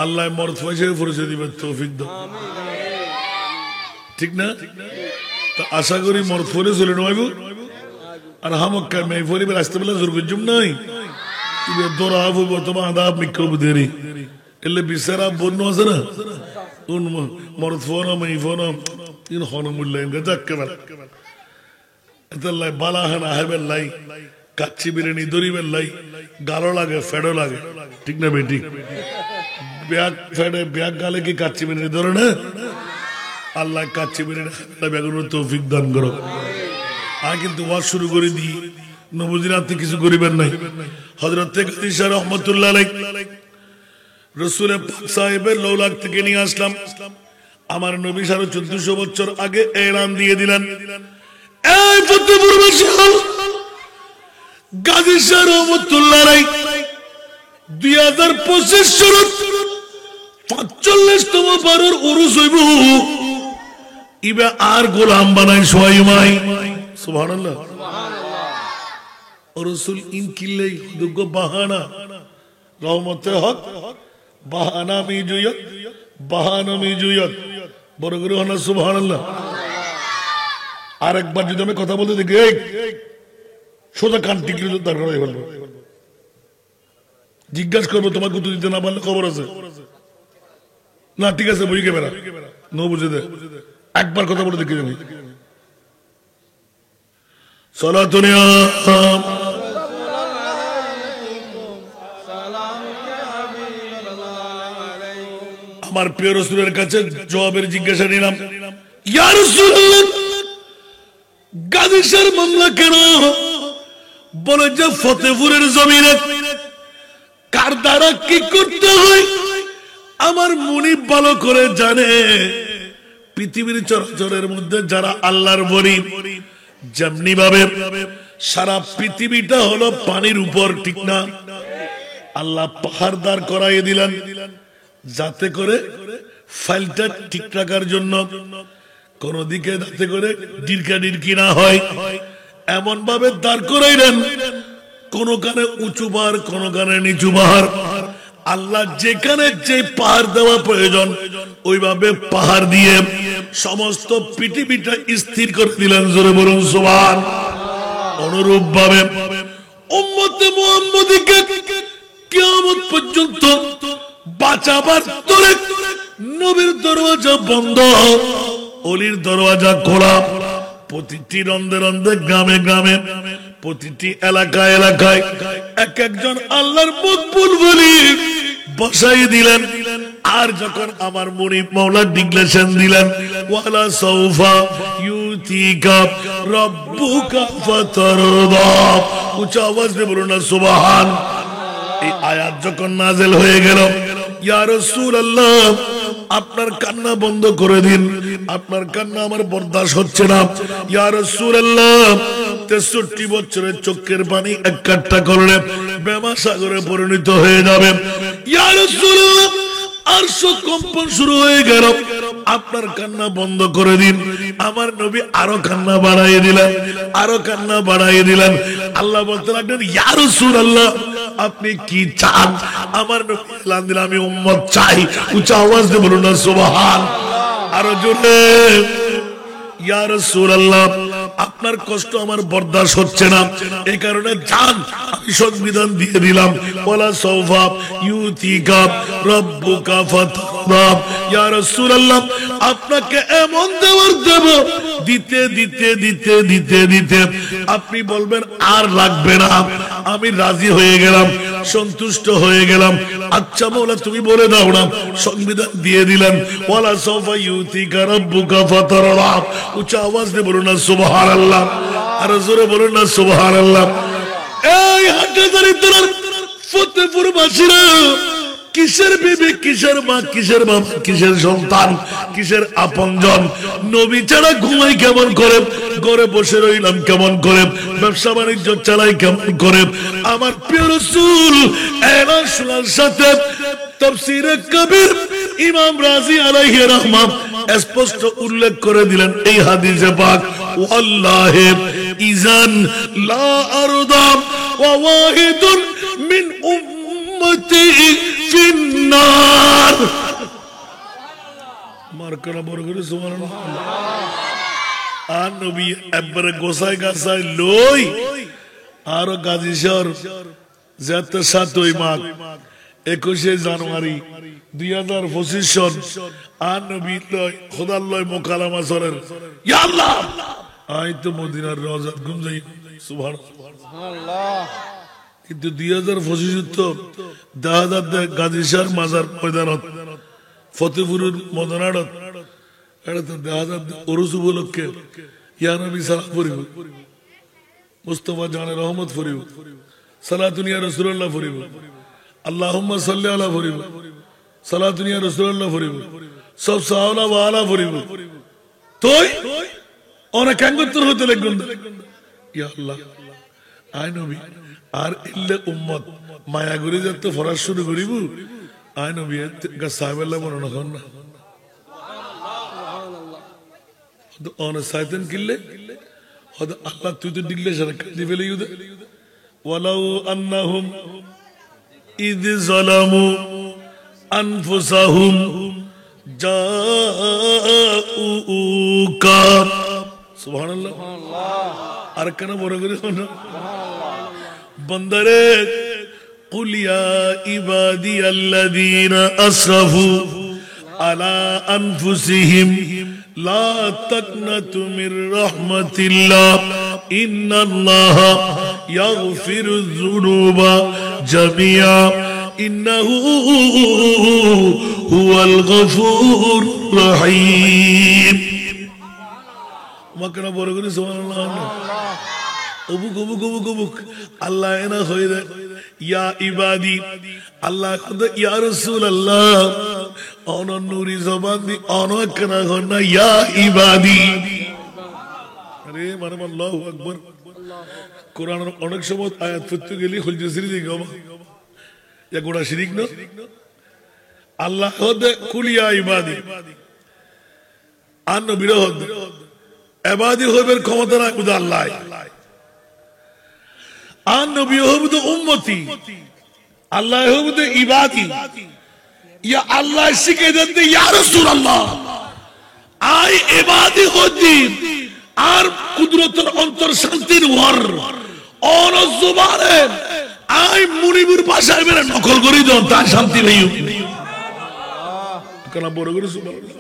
আল্লাহ মরত ফাইসে পরিচয় দিবে তৌফিক দাও, ঠিক না? তো আশা করি মরত ফলে চলে নয় আর হামক্কা মেয়ে ফরিবের আসতে পেলে জোর করছুম নাই দৌড়া হবো তোমার আদা মিক্র দেরি এলে বিচারা বন্য আছে না মরত ফোন মেয়ে ফোন হন মূল্যায়ন যাকে বেলা বালা হানা হাইবেল লাই কাচ্চি বিরিয়ানি দরিবেল লাই গালো লাগে ফেডো লাগে, ঠিক না বেটি? ব্যাগ ফেডে ব্যাগ গালে কি কাচ্চি বিরিয়ানি ধরে না? আল্লাহ কাচ্চি বিরিয়ানি বেগুনের তৌফিক দান করো। আর কিন্তু ওয়াজ শুরু করে দিই নবুজির আপনি কিছু করিবেন নাই। হযরত কাদিসা রাহমাতুল্লাহ আলাইহি রাসূল পাক সাহেবের লৌলাক থেকে নিয়ে আসলাম। আমার নবী 1450 বছর আগে এলান দিয়ে দিলেন, এই ফতেপুরবাসী কাদিসা রাহমাতুল্লাহ আলাইহি 2025 শরৎ 45তম বারের উরুস হইব, ইবা আর গোলাম বানাই সোয়াইমাই সুবহানাল্লাহ। রাসূল ইনকিলাই দুগ বাহানা রহমতে হক বাহানা মিজুয়ত বাহানা মিজুয়ত বড় করে হনা সুবহানাল্লাহ। আরেকবার যদি আমি কথা বলতে দেখি এই সোজা কান টিকলে দরকার হয়ে গেল, জিজ্ঞাসা করবো তোমাকে উত্তর দিতে না পারলে খবর আছে না, ঠিক আছে বই ক্যামেরা নো বুঝে দে, একবার কথা বলে দেখি জানি আমার প্রিয় রাসূলের কাছে জবাবের জিজ্ঞাসা নিলাম, ইয়া রাসূলুল্লাহ গাদিসার মামলা কেন? বলে যে ফতেপুরের জমিনে কার দ্বারা কি করতে হয় আমার মুনিব ভালো করে জানে। পৃথিবীর চরাচরের মধ্যে যারা আল্লাহর বলি যেমনি ভাবে সারা পৃথিবীটা হলো পানির উপর, ঠিক না? আল্লাহ পাহাড় দাঁড় করাই দিলেন যাতে করে ফাইলটা ঠিক রাখার জন্য, কোন দিকে যাতে করে ডিরকা ডিরকি না হয় এমন ভাবে দাঁড় করাইলেন, কোন কানে উঁচু পাহাড় কোন কানে নিচু পাহাড়। আল্লাহ যেখানে যে পাহাড় দেওয়া প্রয়োজন ওইভাবে পাহাড় দিয়ে সমস্ত পৃথিবীটা স্থির করে দিলেন। জোরে বলুন সুবহান। অনুরূপ ভাবে উম্মতে মুহাম্মদীকে কিয়ামত পর্যন্ত বাঁচাবার তরে নবীর দরওয়াজা বন্ধ, অলির দরওয়াজা খোলা। প্রতিটি রন্ধে রন্ধে গ্রামে গ্রামে প্রতিটি এলাকায় এলাকায় এক একজন আল্লাহর মকবুল ওলি বসাই দিলেন। আর যখন আমার মুনিব মাওলা ডিক্লেরেশন দিলেন, ওয়ালা সাউফা ইউতিকা রাব্বুকা ফাতারদা, উচ্চ আওয়াজ দিয়ে বলুন না সুবহান। এই আয়াত যখন নাযিল হয়ে গেল, ইয়া রাসূলুল্লাহ আপনার কান্না বন্ধ করে দিন, আপনার কান্না আমার বরদাস্ত হচ্ছে না। ইয়া রাসূলুল্লাহ 63 বছরের চোখের পানি এক কাট্টা করলে বেমা সাগরে পরিণত হয়ে যাবে। ইয়া রাসূলুল্লাহ আরশ কম্পন শুরু হয়ে গেল। আপনার কান্না বন্ধ করে দিন। আমার নবী আরো কান্না বাড়াইয়ে দিলেন, আরো কান্না বাড়াইয়ে দিলেন। আল্লাহ বলতে লাগলেন, ইয়া রাসূলুল্লাহ, আপনি কি চান? আমার নবী এলান দিলেন, আমি উম্মত চাই। উচ্চ আওয়াজ দিয়ে বলুন না সুবহান। আরো জোরে, ইয়া রাসূলুল্লাহ, আপনার কষ্ট আমার বরদাস্ত হচ্ছে না, এই কারণে যান, আমি সংবিধান দিয়ে দিলাম। ওয়ালা সাওফা ইউতিকা রাব্বুকা ফাতারদা। ইয়া রাসূলুল্লাহ, আপনাকে এমন দেওয়ার দেব, দিতে দিতে দিতে দিতে দিতে আপনি বলবেন আর লাগবে না, আমি রাজি হয়ে গেলাম, সন্তুষ্ট হয়ে গেলাম। আচ্ছা মওলা, তুমি বলে দাও না। সংবিধান দিয়ে দিলেন। ওয়ালা সাওফা ইউতিকা রাব্বুকা ফাতারদা। উচ্চ আওয়াজ দিয়ে বলুন না সুবহানাল্লাহ। আর জোরে বলুন না সুবহানাল্লাহ। এই হাটহাজারীর ফতেপুর বাসীরা, কিসের বিবি, কিসের মা, কিসের বাবা, কিসের সন্তান, কিসের আপনজন? নবী ছাড়া ঘুমাই কেমন করে, ঘরে বসে রইলাম কেমন করে, ব্যবসা বাণিজ্য চালাই কেমন করে? আমার প্রিয় রাসূল এলান শোনার সাথে তাফসীরে কবির ইমাম রাজি আলাইহি রাহমাত স্পষ্ট উল্লেখ করে দিলেন এই হাদিসে পাক, ওয়াল্লাহি ইযান লা আরদা ওয়া ওয়াহিদুন মিন উম্মতি ফিন্নার। মার্কারা বড় করে সুবহানাল্লাহ। আর নবী একবারে গোসাই গাছাই লই আরো গাজী শহর যাতে 7ই মাঘ 21শে জানুয়ারি 2025 সন আর নবী লয় খোদার লয় মোকালামা সরের, ইয়া আল্লাহ আই তো মদিনার রওজা ঘুম যাই সুবহানাল্লাহ। কিন্তু 2025 তো দাদাদ গাজী শহর মাজার ময়দানত ফতেপুরের মদনাড়ত এটা তো দাদাদ ওরস উপলক্ষে ইয়া নবী সালাম পড়িব, মুস্তাফা জানে রহমত পড়িব, সালাতুন ইয়া রাসূলুল্লাহ পড়িব, আল্লাহুম্মা সাল্লি আলা পড়িব, সালাতুন ইয়া রাসূলুল্লাহ পড়িব, সব সাহাবা ওয়া আলা পড়িব। তোই ওরা কাঙ্গতর হতে লাগবেন, ইয়া আল্লাহ আই নবী আর ইল্লে উম্মত মায়া করে যাতে ফরাজ শুরু করিব। আই নবী সাহেবাল্লাহ মনে করেন না অন সাইতেন কিল্লে হয়তো আল্লাহ তুই তো ডিগলে সারা কাঁদি ফেলে ইউদে। ওয়ালাউ আন্নাহুম ইয যালামু আনফুসাহুম জাউকা। সুবহানাল্লাহ। আর কেন বড় করে শোনো বন্দারে, কুল ইয়া ইবাদিয়াল্লাযীনা আসরাফু আলা আনফুসিহিম লা তাকনাতু মির রাহমাতিল্লাহ ইন্নাল্লাহা ইয়াগফিরুয যুনুবা জামিআ ইন্নাহু হুয়াল গফুরুর রহিম। মাকনা বড় করে সুবহানাল্লাহ। অবুক অবুক অবুক অবুক আল্লাহ এনা হয়ে দেয় ইয়া ইবাদি। আল্লাহ ইয়া রাসূলুল্লাহ অননুরি জবান দি অনকনা গনা ইয়া ইবাদি। আরে মানে আল্লাহু আকবার। কোরআনের অনেক সময় আয়াত পড়তে গেলে খুলতে সিরি দিগা ইয়া গোড়া শিরিক না। আল্লাহ হদে কুল ইয়া ইবাদি আর নবীর হদে ইবাদি হইবার ক্ষমতা রাখবে আল্লাহ। আর নবী হবুদ উম্মতি, আল্লাহ হবুদ ইবাদি। ইয়া আল্লাহ শিখে দেন ইয়া রাসূলুল্লাহ আই ইবাদি হদি আর কুদরতের অন্তর শান্তির ওয়ার অন জুবানে আই মুনিবুর ভাষায় মেরে নকল করি দাও তার শান্তি হইও কেন বড় করে সুবহানাল্লাহ।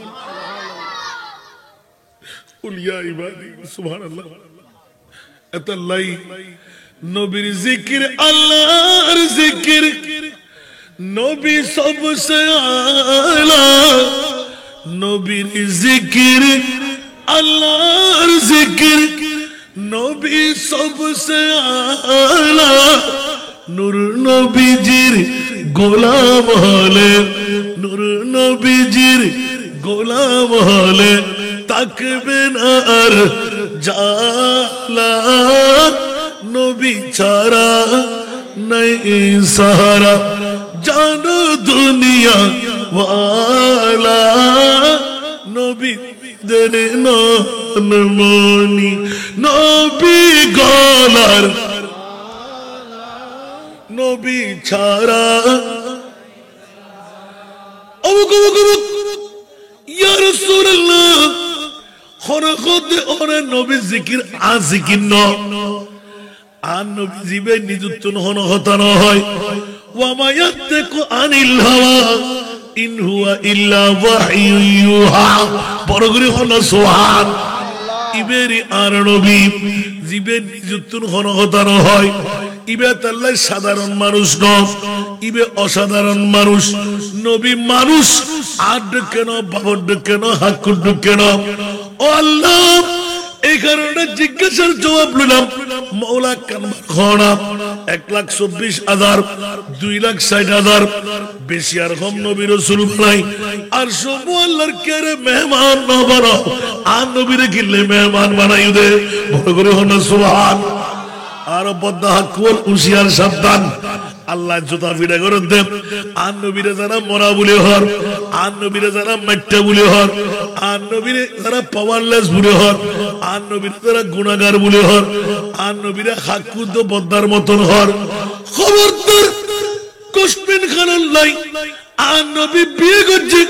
কুল ইয়া ইবাদি সুবহানাল্লাহ। এতাল্লাই নবীর জিকির আল্লাহর জিকির, নবী সবসে আলা। নবীর জিকির আল্লাহর জিকির, নবী সবসে আলা। নূর নবীজির গোলাম হলে, নূর নবীজির গোলাম হলে তাকবে না আর জালা। নবী ছাড়া নাই সাহারা, জানো দুনিয়া ওয়ালা নবীদের নয়নমণি নবী গলার নবী ছাড়া অমুক অমুক অমুক ইয়া রাসূলুল্লাহ হরকতে ওরে নবী জিকির আজিকির ন আর নবী জীবে নিযুক্ত হন হতা ন হয় ওয়া মা ইয়াতাকু আনিল হাওয়া ইন হুয়া ইল্লা ওয়াহয়ু ইউহা বড় করে হন সুবহান ইবেরি আর নবী জীবে নিযুক্ত হন হতা ন হয় ইবে আল্লাহ সাধারণ মানুষ ন ইবে অসাধারণ মানুষ নবী মানুষ আর কেন বাবর কেন হাকুর কেন ও আল্লাহ এই কারণে জিজ্ঞাসার জবাব নিলাম মৌলা কানবার খনা 1,24,000 2,60,000 বেশি আর কম নবী রাসূল বানাই আর সব আল্লাহর কেরে মেহমান না বানাও আর নবীরে কিনলে মেহমান বানাই দে বড় করে হন সুবহান আর বদ্ধ হাকুল হুশিয়ার সাবধান আল্লাহ জুতা ফিরে করে দেব আর নবীরে যারা মরা বলে হর আর নবীরে যারা মাইট্টা বলে হর আর নবীরে যারা পাওয়ারলেস বলে হর আর নবীরে যারা গুনাহগার বলে হর আর নবীরে হাকুদ বদ্দার মতন হর খবরদার কসমিন খানাল নাই আর নবী বিয়ে করছি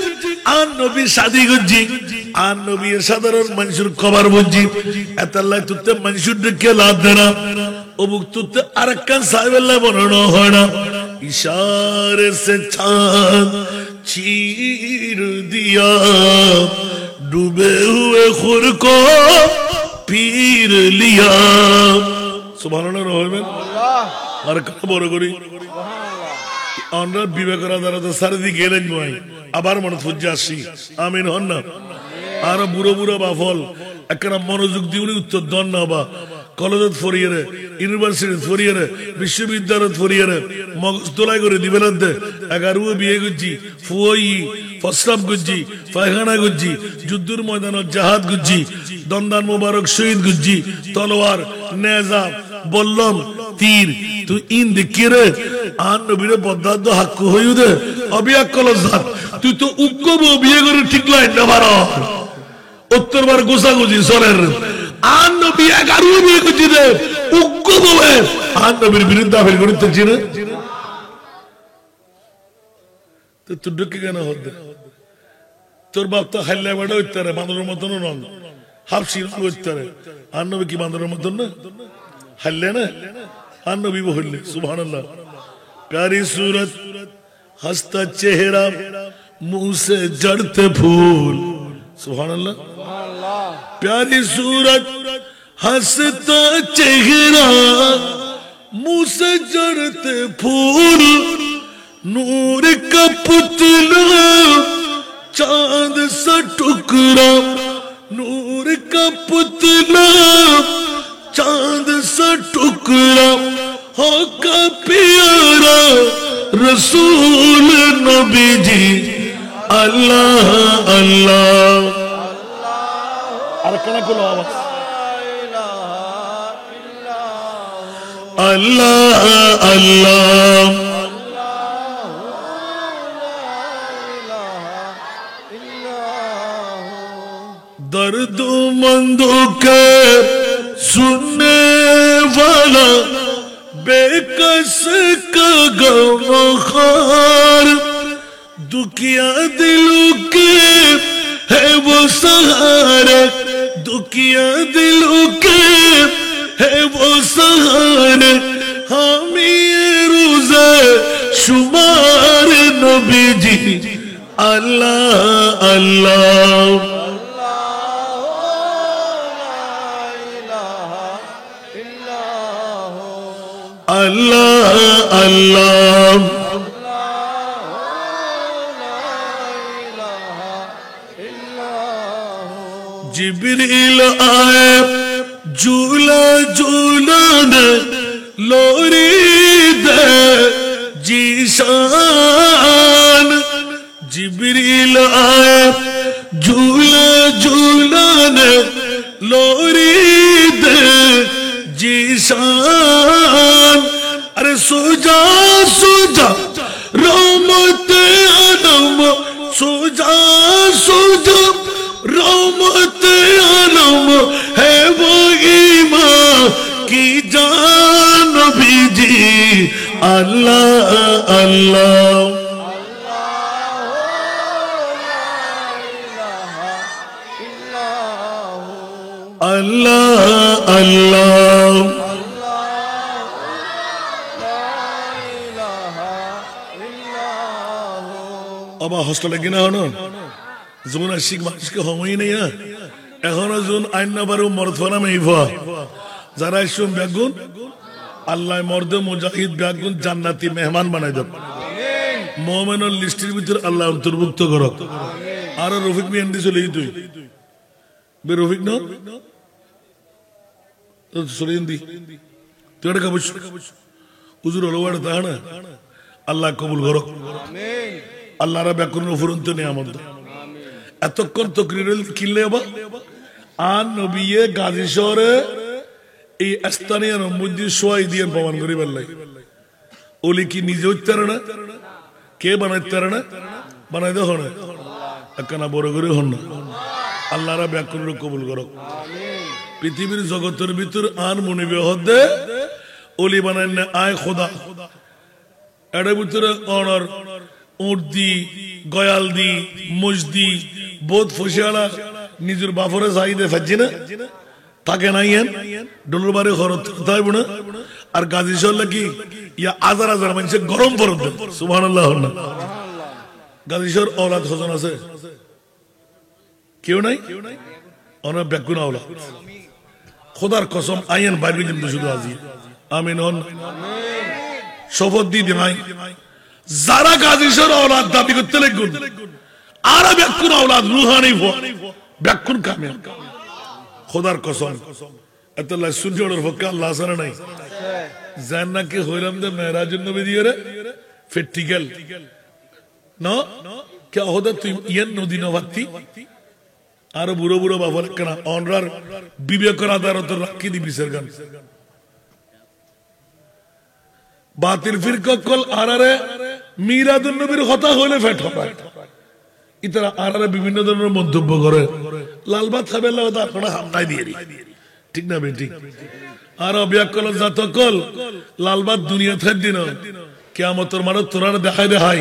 আর নবী শাদী করছি আর নবী সাধারণ মানুষের খবর বুঝছি এত আল্লাহ তুতে মানুষের ডেকে লাভ দেয় না অমুক তুতে আরেকখান সাহেবেল্লাহ বর্ণনা হয় না ইশারে সে চাঁদ चीर दिया डूबे हुए खुर को पीर लिया सुबहानाल्लाह रहमेन আর কথা বড় করি আমরা বিবেকের আদালতে সারদি গেলেন নয় আবার মনে ফুজ্জা আসি আমিন হন না আর বুড়ো বুড়ো বাফল একটা মনোযোগ দিয়ে উত্তর দন না বা কলেজত ফরিয়ে ইউনিভার্সিটি ফরিয়ে বিশ্ববিদ্যালয় ফরিয়ে মগজ তোলাই করে দিবেন 11 বিয়ে করছি ফুয়ই প্রস্তাব করছি পায়খানা করছি যুদ্ধের ময়দান জাহাদ করছি দন্দান মোবারক শহীদ করছি তলোয়ার নেজা বললাম তীর তুই ইন দেখি রে আর নবীরে বদাদ্দ হাক্কু হইউ দে অবিয়াক কলজাত তুই তো উগ্গব বিয়ে করে ঠিক লাইন না বারো উত্তরবার গোসাগুজি সরের আর নবী 11 বিয়ে করছি রে উগ্গব আর নবীর বিরুদ্ধে আপিল করতেছি না তো তুই ঢুকে কেন হতে তোর বাপ তো হাল্লা বেড়া হইতে রে বান্দরের মতন নন হাফসি হইতে রে আর নবী কি বান্দরের মতন না हल्ले ना हाँ नबी वो हल्ले सुभान अल्लाह प्यारी सूरत हंसता चेहरा मुंह से जड़ते फूल सुभान अल्लाह प्यारी सूरत हंसता चेहरा मुंह से जड़ते फूल नूर का पुतला चांद सा टुकड़ा नूर का पुतला चांद सा टुकड़ा हो का प्यारा रसूल नबी जी अल्लाह अल्लाह अरे को आवाज अल्लाह अल्लाह दर्द मंदों के सुनने वाला बेकस का गमखार दुखिया दिलों के है वो सहारा दुखिया दिलों के है वो सहारा हम ये रोज़े शुमार नबी जी अल्लाह अल्लाह अल्लाह अल्लाह जिब्रील आए झूला झूलाने लोरी दे जीशान जिब्रील आए झूला झूलाने लोरी दे जीशान अरे सोजा सोजा रहमत आलम আল্লাহ আল্লাহ আল্লাহ আল্লাহ আবার হস্টেলে কিনা হন যখন শিখ মানুষকে হমই নেই না এখনো যখন আইন না পারো মরথনা মেইফা যারা এসব ব্যাগুন আল্লাহ মর্দে মুজাহিদ ব্যাগুন জান্নাতি মেহমান বানাই দেব মোমেনের লিস্টের ভিতরে আল্লাহ অন্তর্ভুক্ত করক আর রফিক মিয়ান দি চলে তুই বে রফিক না চলে দি তুই একটা কাবুস হুজুর হলো তা না আল্লাহ কবুল করক আল্লাহরা ব্যাকুন ফুরন্ত নিয়ামত এতক্ষণ তকরিরুল কিনলে আর নবিয়ে গাজী শহরে এই স্থানীয় মসজিদ সোয়াই দিয়ে প্রমাণ করি পারলাই ওলি কি নিজে হইতে না কে বানাইতে না বানাই দেখ না একখানা বড় করে হন না আল্লাহরা ব্যাকুন কবুল করক পৃথিবীর জগতের ভিতর আর মনে বেহদে ওলি বানাই না আয় খোদা এর ভিতরে অনর উট দি গয়াল দি মজদি বোধ ফসিয়ালা নিজের বাপরে চাহিদে ফাজি না থাকে নাই ডোলর বারে খরচ থাকবে না আর গাজী শহর কি ইয়া হাজার হাজার মানুষের গরম পরব সুবহানাল্লাহ না গাজী শহর औलाद হজন আছে কেউ নাই ওনার ব্যাকুন औलाद খোদার কসম আইন বাইরে কিন্তু শুধু আজি আমিন হন শপথ দিয়ে দিই যারা গাজী শহর औलाद দাবি করতে লাগুন আর ব্যাকুন औलाद রুহানি ব্যাকুন কামিয়াব খোদার কসম আল্লাহ সূর্যের পক্ষে আল্লাহ ছাড়া নাই জান্নাতকে হইলাম দে মেরাজুন নবী দিয়ে রে ফেটিক্যাল না কে হদা তুই ইয়ান নদী নবাতি আর বুড়ো বুড়ো বাবার কেনা অনরার বিবেকের আদালত রাখি দি বিচার গান বাতিল ফিরকা কল আরারে মিরাদুন নবীর কথা হইলে ফেট হবে ইতারা আরারে বিভিন্ন ধরনের মন্তব্য করে লাল ভাত খাবে আল্লাহ তা কোন হামনাই দিয়ে ঠিক না বেটি আর অবিয়াকল জাতকল লাল ভাত দুনিয়া থাক দিন কিয়ামতের মারে তোরার দেখাই দেখাই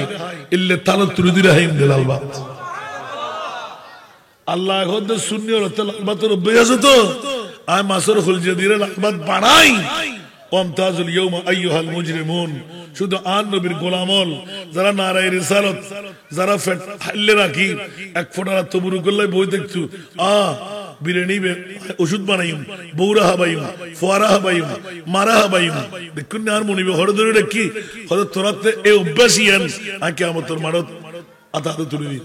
ইল্লে তালা তুলি দি রাহিম দে লাল ভাত আল্লাহ হদ শূন্য লাল ভাতের অভ্যাস তো আয় মাসর খুলজে দিয়ে লাল ভাত বানাই ওয়ামতাজুল ইয়াউমা আইয়ুহাল মুজরিমুন শুধু আন নবীর গোলামল যারা নারায়ে রিসালাত যারা ফেট হাল্লে রাখি এক ফোঁটা তবুরু করলে বই দেখছু বিরিয়ানি ওষুধ বানাইম বৌরা হাবাইম ফোয়ারা হাবাইম মারা হাবাইম দেখুন আর মনিবে হরে ধরে দেখি হয়তো তোরাতে এই অভ্যাসই আন আর কিয়ামতের মারত আতাতে তুলে দি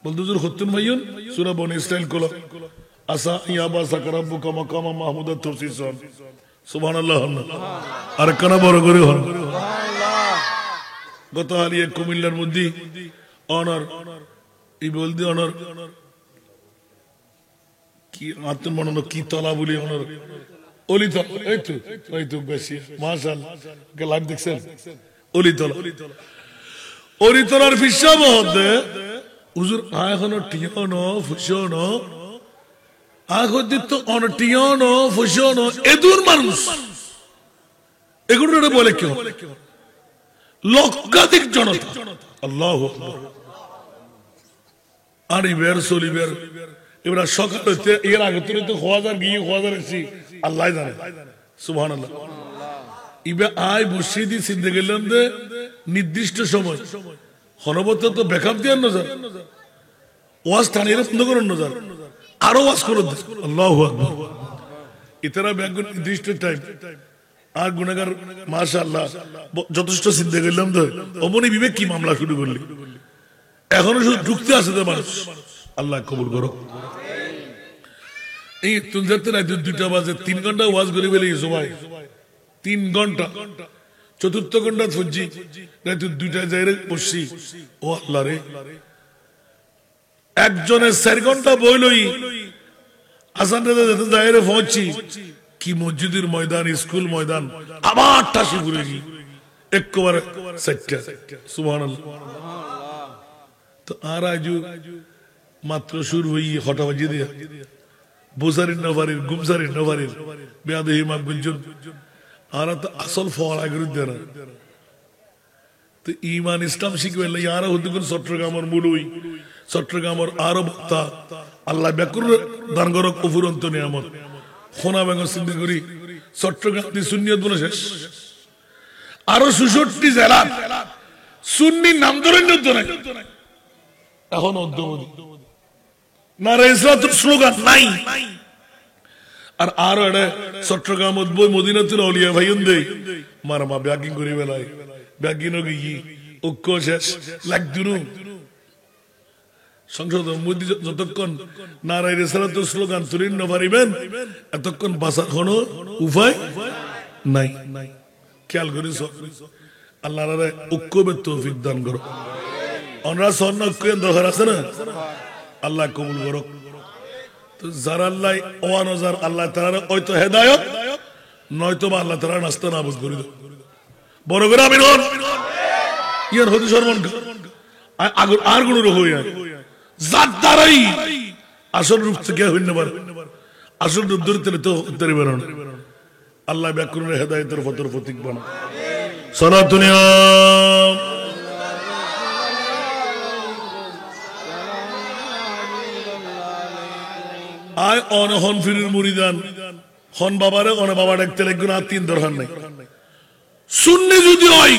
বলতো জোর হত্তুন ভাইয়ন সূরা বনি ইসরাইল কল আসা ইয়াবা সাকরাবুকা মাকামা মাহমুদা তফসিরন সুবহানাল্লাহ আর কানা বড় করে হন সুবহানাল্লাহ গত হালিয়ে কুমিল্লার মধ্যে অনার এই বলদি অনার কি আত্ম মনন কি তলা বলি অনার ওলি তলা এই তো বেশি মাশাআল্লাহ কে লাইভ দেখছেন ওলি তলার ফিসা মহদে হুজুর আয় হনো টিয়নো ফুসনো আগদিত অনটিয়নো ফুসনো এদুর মানুষ এগুলো বলে কেউ লক্ষাধিক জনতা আল্লাহু আকবার আর ইবের সলিবের এবারে সকাল হতে এর আগে তো খোয়াজার গিয়ে খোয়াজার এসি আল্লাহ জানে সুবহানাল্লাহ ইবে আয় বসিদি সিদ্ধে গেলাম যে নির্দিষ্ট সময় হনবত তো ব্যাকআপ দিয়ে নজর ওয়াজ টানিয়ে বন্ধ করুন নজর আরো ওয়াজ করুন আল্লাহু আকবার ইতারা ব্যাগুন নির্দিষ্ট টাইম আর গুনাহগার মাশাআল্লাহ যথেষ্ট সিদ্ধে গেলাম তো অমনি বিবেক কি মামলা শুরু করলি এখনো শুধু ঢুকতে আছে তো মানুষ আল্লাহ কবুল করো এই তুনজাতে রাত 2টা বাজে 3 ঘন্টা ওয়াজ করে বেলে সবাই 3 ঘন্টা চতুর্থ ঘন্টা ফুজি রাত 2টা যাই বসছি ও আল্লাহ রে একজনের 4 ঘন্টা বইলই আসান যেতে যাই রে পৌঁছি কি মসজিদের ময়দান স্কুল ময়দান আবার ঠাসি ঘুরেছি একবারে সেটটা সুবহানাল্লাহ তো আর আজু মাত্র শুরু হই হঠাৎ বাজিয়ে দিয়া বোসারিন নভারির গুমসারিন নভারির বেয়াদহি মাপ গুঞ্জন আর তো আসল ফল আগ্রহ দেয় না তো ইমান ইসলাম শিখবে ইয়ারা হতে করে চট্টগ্রামের মুলুই চট্টগ্রামের আরো বক্তা আল্লাহ ব্যাকুর দান করক অফুরন্ত নিয়ামত খোনা বেঙ্গল চিন্তা করি চট্টগ্রাম সুন্নিয়ত বলে শেষ আরো ৬৬ জেলা সুন্নি নাম ধরেন এখন অদ্যমদি নারে ইসলাতুর স্লোগান নাই আর আরো এটা চট্টগ্রাম বই মদিনাতুল আউলিয়া ভাইয়ন দেই মারমা ব্যাগিং করি বেলায় ব্যাগিং গিয়ে ঐক্য শেষ লাগদুরু সংসদ মধ্যে যতক্ষণ নারায় রিসালাতুর স্লোগান তুলিন না পারিবেন এতক্ষণ বাঁচার কোনো উপায় নাই খেয়াল করি আল্লাহ ঐক্যবের তৌফিক দান করো আমরা স্বর্ণ ঐক্য দরকার আছে না আল্লাহ কবুল করো তো যারা আল্লাহ ওয়ান হাজার আল্লাহ তারা হয়তো হেদায়ত নয়তো বা আল্লাহ তারা নাস্তা নাবুজ করি দাও বড় করে আমি ইয়ার হতে সরমন আর কোন রোগ হয়ে যার দ্বারাই আসল রূপ থেকে হইতে পারে আসল রূপ ধরতে তো উত্তরে বেরোন আল্লাহ ব্যাকুরের হেদায়তের ফতর প্রতীক বানা সনাতনিয়া আয় অনহন ফিরির মুরিদান হন বাবারে অনে বাবা ডাকতে লাগবে না তিন দরকার নাই সুন্নি যদি হয়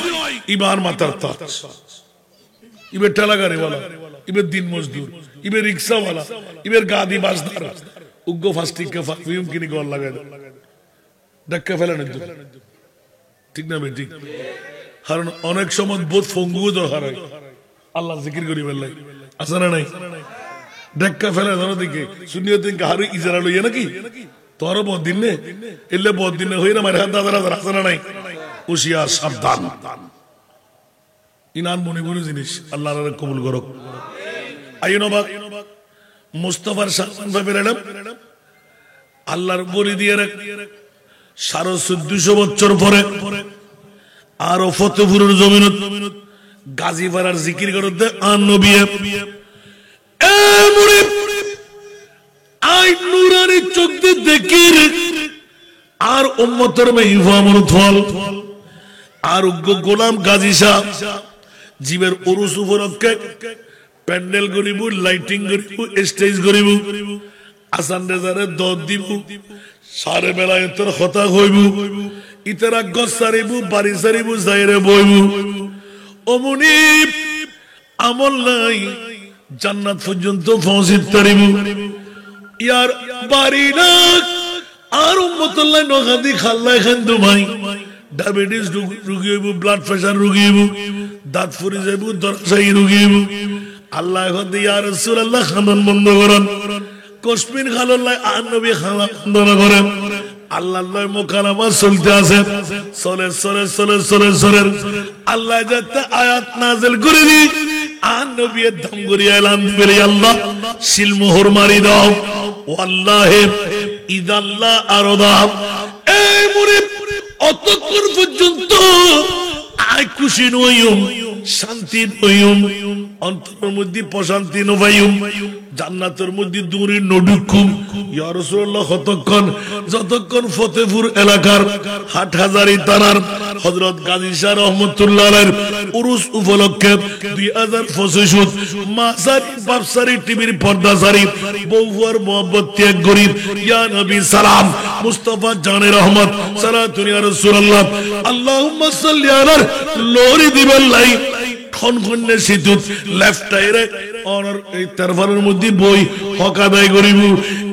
ইবার মাতার তাজ ইবের ঠেলাগাড়িওয়ালা ইবের দিন মজদুর ইবের রিক্সাওয়ালা ইবের গাদি বাসদার উগ্র ফাস্টিককে পারফিউম কিনে গল লাগাই ডাক্কা ফেলেন ঠিক না বেটি কারণ অনেক সময় বোধ ফঙ্গুও দরকার হয় আল্লাহ জিকির করি বেলাই আছে না নাই ডাক্কা ফেলে ধরো দিকে শুনিয়ে দিন হারু ইজারা লইয়া নাকি তোর বহুত দিন নে এলে বহুত দিন হই না মারে দাদারা আছে না নাই হুশিয়ার সাবধান ইনান মনে মনে জিনিস আল্লাহর কবুল করুক আইনবাক মুস্তাফার সালমান ভাইয়ের এলাম আল্লাহর বলি দিয়ে ১৪৫০ বছর পরে আরো ফতেপুরের জমিনত গাজীপাড়ার জিকির করতে আর নবী আই নুরানি চোখ দিয়ে দেখি আর উম্মতের মেহিফামর থল আর উগ্র গোলাম গাজী শাহ জীবের উরুস উপলক্ষে প্যান্ডেল করিব লাইটিং করিব স্টেজ করিব আসান রেজারে দর দিব সারে বেলায় তোর কথা হইব ইতারা গছ সারিব বাড়ি সারিব যাইরে বইব অমনি আমল নাই জান্নাত পর্যন্ত পৌঁছিত পারিব ইয়ার বাড়ি না আর উম্মতুল্লাহ নখাদি খাল্লাই খান দুমাই ডায়াবেটিস রোগী হইব ব্লাড প্রেসার রোগী হইব দাঁত ফুরি যাইব দরজাই রোগী হইব আল্লাহ এখন ইয়া রাসূলুল্লাহ খানান বন্ধ করেন কসমিন খালাল্লাহ আর নবী খানা বন্ধ করেন আল্লাহ মোকালামা চলতে আছে চলে চলে চলে চলে চলে আল্লাহ যাতে আয়াত নাযিল করে দি আর নবী দম করিয়া এলান দিবে আল্লাহ সিল মোহর মারি দাও ওয়াল্লাহি ইদাল্লাহ আরদা এই মুরিদ অতক্ষণ পর্যন্ত আয় খুশি নইম শান্তি নইম অন্তরের মধ্যে প্রশান্তি নবাইম জান্নাতের মধ্যে দূরে নডুকুম ইয়া রাসূলুল্লাহ কতক্ষণ যতক্ষণ ফতেপুর এলাকার হাটহাজারী থানার হযরত গাজী শাহ রহমাতুল্লাহ আলাইহির উরুস উপলক্ষে 2025 মাসারি বাপসারি টিভির পর্দাসারি বউয়ার মোহাব্বত ত্যাগ গরিব ইয়া নবী সালাম মুস্তাফা জানে রহমত সালাতুন ইয়া রাসূলুল্লাহ আল্লাহুম্মা সাল্লি আলা লোরি দিবাল্লাই খনখনে সিতুত লেফট টাইরে অনর এই তারফারের মধ্যে বই হকাদাই করিব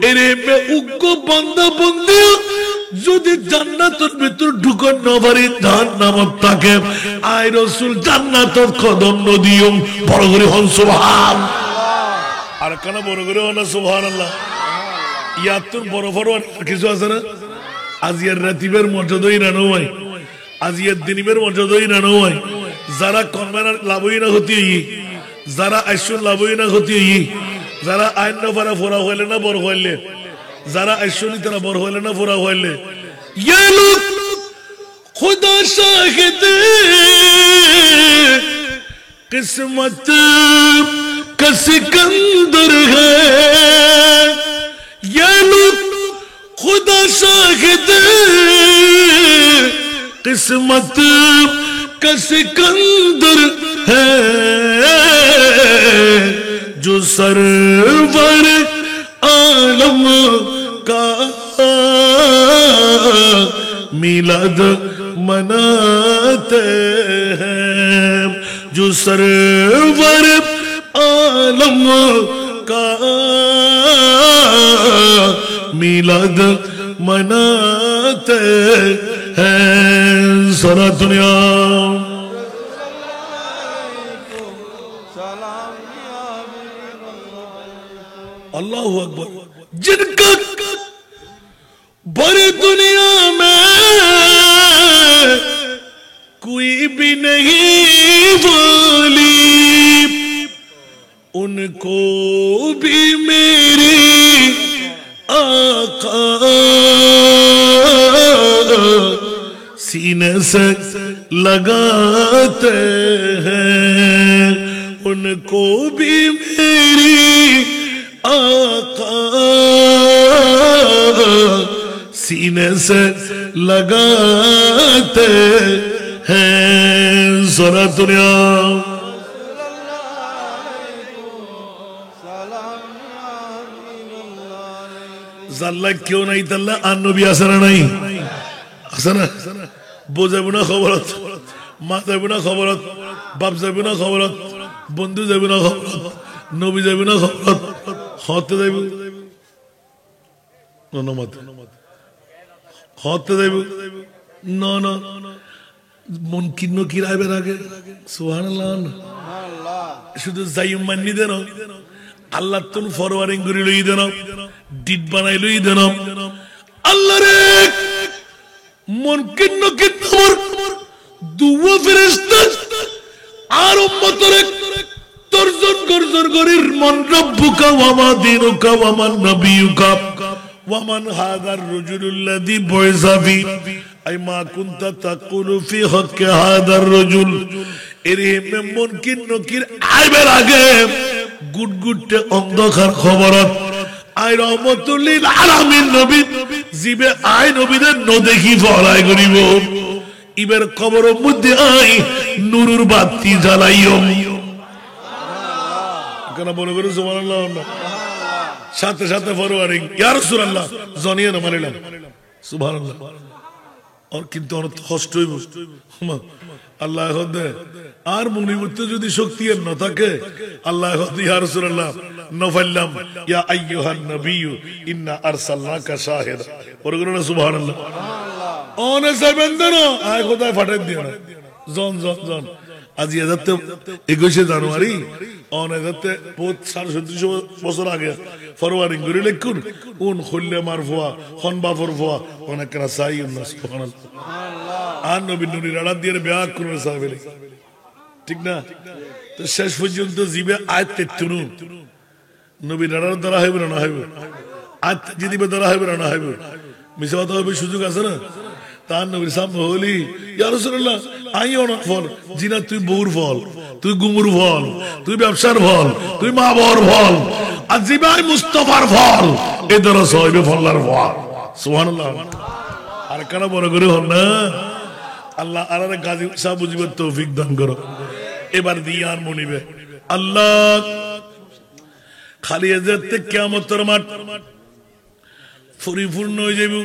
এরে মে উগ্র বান্দা বন্দি যদি জান্নাতের ভিতর ঢুকন না পারি জাহান্নামত থাকে আয় রাসূল জান্নাতের কদম দিও বড় করে হন সুবহান আর কেন বড় করে হন সুবহানাল্লাহ ইয়াতুর বড় বড় কিছু আছে না আজিয়ার রাতিবের মর্যাদাই না নয় আজিয়ার দিনের মর্যাদাই না নয় যারা কনমেনার লাভই না হতি যারা আইসুর লাভই না হতি যারা আইন না পারা ফোরা হইলে না বড় হইলে যারা আইসুনি তারা বড় হইলে না ফোরা হইলে ये लोग खुदा शाहिद किस्मत का सिकंदर है ये लोग खुदा शाहिद किस्मत का सिकंदर है जो सरवर आलम का मिलाद मनाते हैं जो सरवर आलम का मिलाद मनाते हैं सारा दुनिया अल्लाहु अकबर जिनका बड़ी दुनिया में कोई भी नहीं बोली उनको भी मेरी आका सीने से लगाते हैं उनको भी मेरी आका सीने से लगाते हैं सारा दुनिया জাল্লা কেউ নাই তাল্লা আর নবী আছে না নাই আছে না বোঝাবো না খবরত মা যাবে না খবরত বাপ যাবে না খবরত বন্ধু যাবে না খবরত নবী যাবে না খবরত হতে যাইব হতে যাইব না না মন কিন্ন কিরাইবের আগে সুবহানাল্লাহ শুধু যাই মানি দেন আল্লাহ তুন ফরওয়ারিং করে লই দেন ডিট বানাই লই দেন আল্লাহ রে মন কিন্ন কিন্নর দুয়া ফেরেশতা আর উম্মতরে তরজন গর্জন করির মন রব্বুকা ওয়া মা দীনুকা ওয়া মান নবিয়ুকা ওয়া মান হাযার রাজুলুল্লাযী বুইসা ফি আই মা কুনতা তাকুলু ফি হক্কি হাযার রাজুল এরে মন কিন্ন কির আইবের আগে গুটগুটে অন্ধকার খবরত আই রহমতুল লিল আলামিন নবী জিবে আই নবীদের ন দেখি ফলাই করিব ইবের কবরের মধ্যে আই নূরের বাতি জ্বালাইও কেন বলে করে সুবহানাল্লাহ না সাথে সাথে ফরওয়ার্ডিং ইয়া রাসূলুল্লাহ জানিয়ে না মানিলাম সুবহানাল্লাহ আর কিন্তু অনেক কষ্ট হইব আল্লাহ হদে আর মুনিবতে যদি শক্তি আর না থাকে আল্লাহ হদে ইয়া রাসূলুল্লাহ নফাল্লাম ইয়া আইয়ুহান নবিয়্যু ইন্না আরসালনাকা শাহিদা পরগনা সুবহানাল্লাহ অনে সাবেন্দন আয় খোদায় ফাটাই দিও না জন জন জন আজি এদাতে 21 জানুয়ারি অনে এদাতে বহুত 750 বছর আগে ফরওয়ার্ডিং করে লিখুন উন খুললে মারফুয়া খনবা ফরফুয়া অনেক না সাইয়ুন সুবহানাল্লাহ আর নবী নুরি রাড়া দিয়ে বিয়াক করে সাহেব ঠিক না তো শেষ পর্যন্ত জিবে আয়াত 73 নবী রাড়ার দ্বারা হইবে না হইবে আয়াত জিদিবে দ্বারা হইবে না হইবে মিছা কথা হবে সুযোগ আছে না তার নবীর সামনে হলি ইয়া রাসূলুল্লাহ আইও না ফল জিনা তুই বউর ফল তুই গুমুর ফল তুই ব্যবসার ফল তুই মা বাবার ফল আর জিবাই মুস্তাফার ফল এ দ্বারা হইবে ফলার ফল সুবহানাল্লাহ আর কেন বড় করে হল না আল্লাহ আলাদা গাজী সাহেব বুঝিবার তৌফিক দান করো এবার দিয়ার মনিবে আল্লাহ খালি এজেতে কিয়ামতের মাঠ পরিপূর্ণ হয়ে যাবে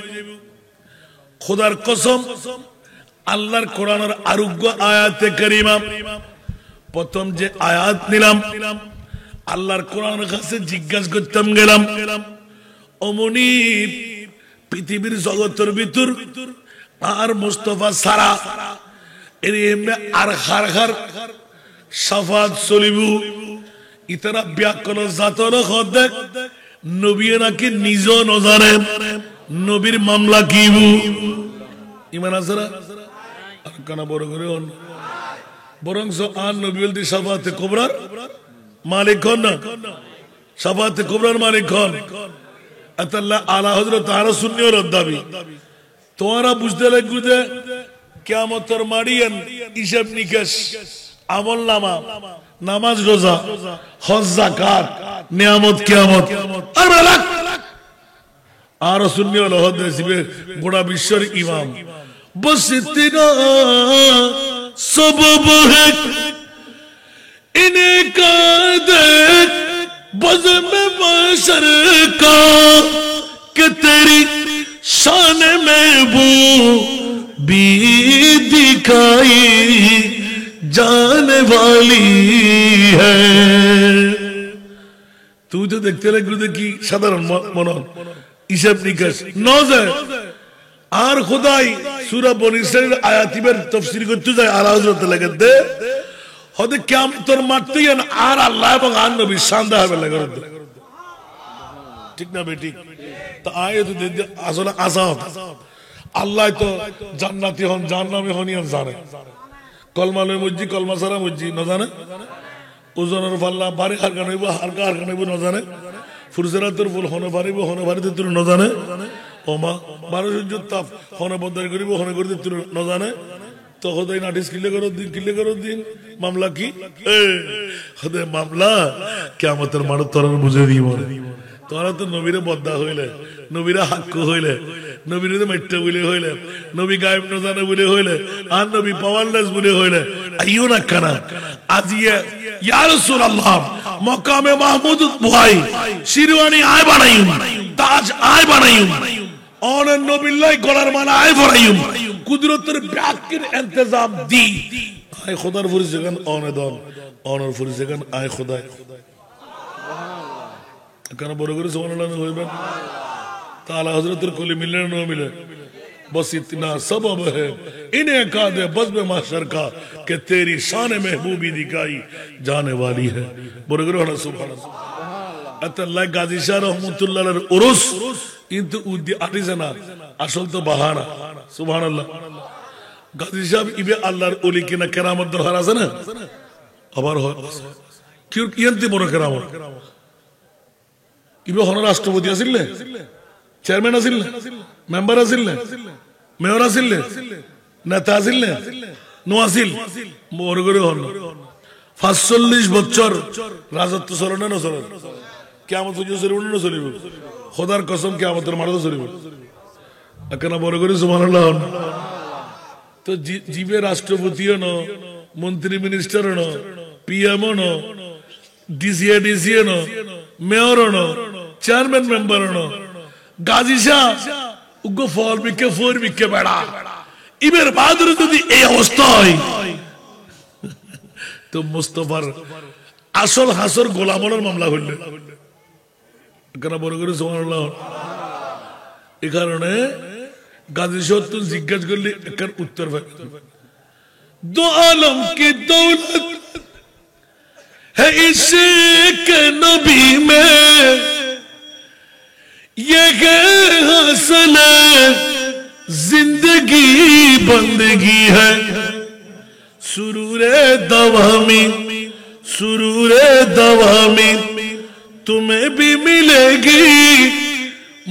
খোদার কসম আল্লাহর কোরআনের আরোগ্য আয়াতে কারিমা প্রথম যে আয়াত নিলাম আল্লাহর কোরআনের কাছে জিজ্ঞাসা করতাম গেলাম অমনি পৃথিবীর জগতের ভিতর আর মুস্তাফা সারা এর এমনি আর হার হার সাফাত চলিবু ইতারা ব্যাকরণ জাতর খদে নবী নাকি নিজ নজানে নবীর মামলা কিবু ইমান আসরা আর কানা বড় করে হন বরং আর নবী বলতে সাফাতে কুবরার মালিক হন না সাফাতে কুবরার মালিক হন আল্লাহ আলা হযরত তারা সুন্নিয়র দাবি তোমরা বুঝতে লাগবে যে কিয়ামতের মাড়িয়েন হিসাব নিকাশ আমল নামা নামাজ রোজা হজ যাকাত নিয়ামত কিয়ামত আর সুন্নি হল হদেসিবে গোটা বিশ্বের ইমাম बस इतना सबब है इन्हें का देख बज़्म बशर का कि तेरी शान में वो भी दिखाई जाने वाली है। तू जो देखते लगे देखी साधारण मनन हिसाब निकाश नजर আর খোদাই সূরা বনী ইসরাঈল আয়াতিবের তাফসীর করতে যায় আলা হযরত লাগে দে হদে কিয়ামতের মাঠে আর আল্লাহ এবং আর নবী শানদা হবে লাগে ঠিক না বেটি তো আয়াত দে আসলে আযাব আল্লাহ তো জান্নাতি হন জাহান্নামী হন ইয়া জানে কলমা লই মুজি কলমা সারা মুজি না জানে ওজনের পাল্লা বাড়ি আর গানাইবো আর গানাইবো না জানে ফুরসরাতের ফুল হনে পারিতে তুই না জানে ওমা 1200 তাপ হনে বন্ধ করিব হনে করিতে তুই না জানে তো খোদাই নাটিস কিলে করো দিন মামলা কি এ খোদাই মামলা কিয়ামতের মাঠ তোরা বুঝে দিব তোরা তো নবীরে বদ্দা হইলে নবীরা হক হইলে নবীরে মাইট্টা বলে হইলে নবী গায়েব না জানে বলে হইলে আর নবী পাওয়ারলেস বলে হইলে আইও না কানা আজিয়ে ইয়া রাসূলুল্লাহ মকামে মাহমুদ ভাই শিরওয়ানি আয় বানাইম তাজ আয় বানাইম অনন নবিল্লাহ গলার মালা আয় ভরাইম কুদরতের ব্যাকির ইন্তজাম দি আয় খোদার ফরিজগান অনদন অনর ফরিজগান আয় খোদা সুবহানাল্লাহ কেন বড় করে সুবহানাল্লাহ হইবেন তাআলা হযরতের কোলে মিলনে না মিলে बस इतना सबब है इन्हें का दे बज़्म महशर का कि तेरी शान महबूबी दिखाई जाने वाली है বড় করে হলো সুবহানাল্লাহ আল্লাহ গাজী শাহ রহমাতুল্লাহর উরুস কিন্তু উদ্দি আটিজানা আসল তো বাহানা সুবহানাল্লাহ গাজী সাহেব ইবে আল্লাহর ওলি কিনা কেরামত দরকার আছে না আবার হয় কি ইয়ান্তি বড় কেরামত ইবে হন রাষ্ট্রপতি আছিল না চেয়ারম্যান আছিল না মেম্বার আছিল না মেয়র আছিল না নেতা আছিল না নো আছিল বড় করে হল 45 বছর রাজত্ব চলে না চলে কিয়ামত পর্যন্ত চলিব খোদার কসম কিয়ামতের মাঠে চলিব কেন বড় করে সুবহানাল্লাহ তো জিবে রাষ্ট্রপতিও ন মন্ত্রী মিনিস্টারও ন পিএমও ন ডিসিও ন মেয়রও ন চেয়ারম্যান মেম্বারও ন গাজী শাহ উগ্র ফল বিকে ফোর বিকে বেড়া ইবের বাদরে যদি এই অবস্থা হয় তো মুস্তাফার আসল হাসর গোলামনের মামলা হইল কেন বড় করে সুবহানাল্লাহ এই কারণে গাজী শাহ তো জিজ্ঞাসা করলে এর উত্তর পাবে দো আলম কি দৌলত है इश्क नबी में ये हासिल जिंदगी बंदगी है सुरूरे दवामी तुम्हें भी मिलेगी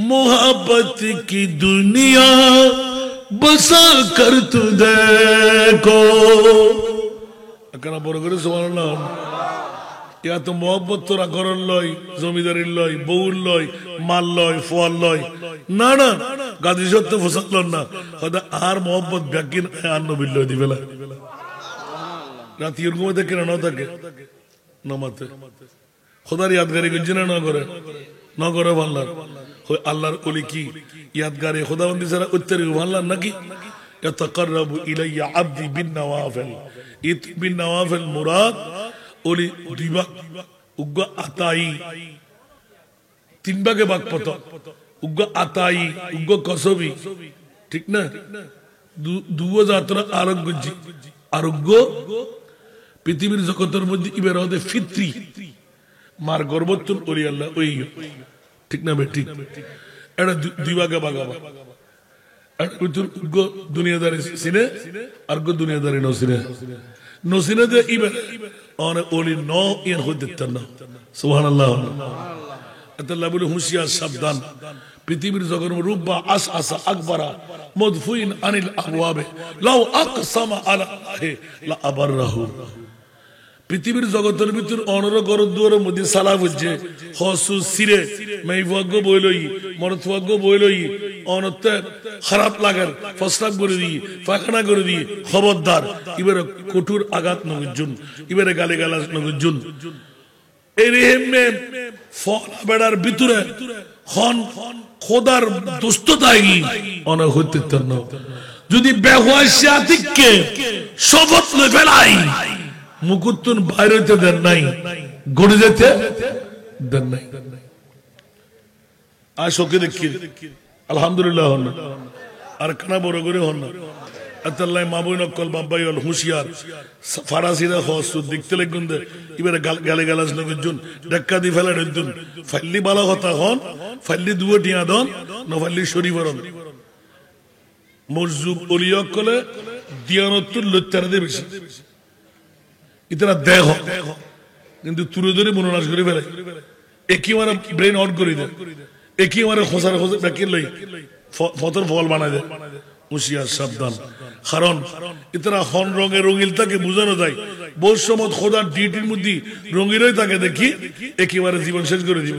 मोहब्बत की दुनिया बसा कर तू देखो বড় করে সুবহানাল্লাহ ইয়া তো মোহব্বত তোরা করল লয় জমিদারির লয় বউর লয় মাল লয় ফল লয় না না গাজী সত্য ফসল না খোদা আর মোহব্বত ব্যাকিন আর নবীর লয় দিবে না রাত এর ঘুমে দেখে না থাকে নামাতে খোদার ইয়াদগারি গঞ্জনা না করে আল্লাহর আল্লাহর ওলি কি ইয়াদগারি খোদাবন্দি ছাড়া উত্তরে আল্লাহ নাকি يتقرب الي عبدي بالنوافل بالنوافل مراد ওলি দুই ভাগ উগ্র আতাই তিন ভাগে ভাগ পত উগ্র আতাই উগ্র কসবি ঠিক না দুও যাত্রা আরোগ্য পৃথিবীর জগতের মধ্যে ইবের হতে ফিত্রি মার গর্বত্তর ওলি আল্লাহ ওই ঠিক না বে ঠিক এটা দুই ভাগে ভাগ উগ্র দুনিয়াদারি সিনে আর গো দুনিয়াদারি নসিনে নসিনে দে ইবের অনে ওলি ন ইয়ান হইতে না সুবহানাল্লাহ আল্লাহ বলে হুঁশিয়ার সাবধান পৃথিবীর জগৎ রুব্বা আসআসা আকবারা মদফুইন আনিল আবওয়াবে লাউ আকসামা আলা লা আবারহু পৃথিবীর জগতের ভিতর অনর গরদ দুয়ারের মধ্যে সালা বুঝছে হসু সিরে মাই ভাগ্য বই লই মরত ভাগ্য বই লই অনতে খারাপ লাগার ফসলাপ করে দিই পায়খানা করে দিই খবরদার এবারে কঠোর আঘাত নগুজুন এবারে গালি গালাজ নগুজুন এই রেহেমে ফল বেড়ার ভিতরে খন খোদার দুষ্টতাই অনেক হইতে না যদি বেহুয়াশাতিককে শপথ লই ফেলাই মুকুতুন বাইরে হইতে দেন নাই গড়ে যেতে দেন নাই আর শোকে দেখি আলহামদুলিল্লাহ হন আর কানা বড় করে হন না আতাল্লাহ মাবুই নকল বাব্বাই হল হুঁশিয়ার ফারাসিরা হসু দেখতে লাগুন দে এবারে গালে গালাজ নগুন ডাক্কা দি ফেলা ঢুন ফাইলি বালা কথা হন ফাইলি দুয়ে টিয়া দন ন ফাইলি শরীফরন মরজুব অলিয়ক কলে দিয়ানতুল লত্তারা দে বেশি ইতনা দেহ কিন্তু তুলে ধরে মনোনাশ করে ফেলে একই মানে ব্রেন আউট করে দেয় একই মানে খোসার খোঁজে ব্যাকে লই ফতর ফল বানায় দেয় হুঁশিয়ার সাবধান কারণ ইতনা হন রঙে রঙিল তাকে বোঝানো যায় বৈষম্য খোদার ডিউটির মধ্যে রঙিলই তাকে দেখি একেবারে জীবন শেষ করে দিব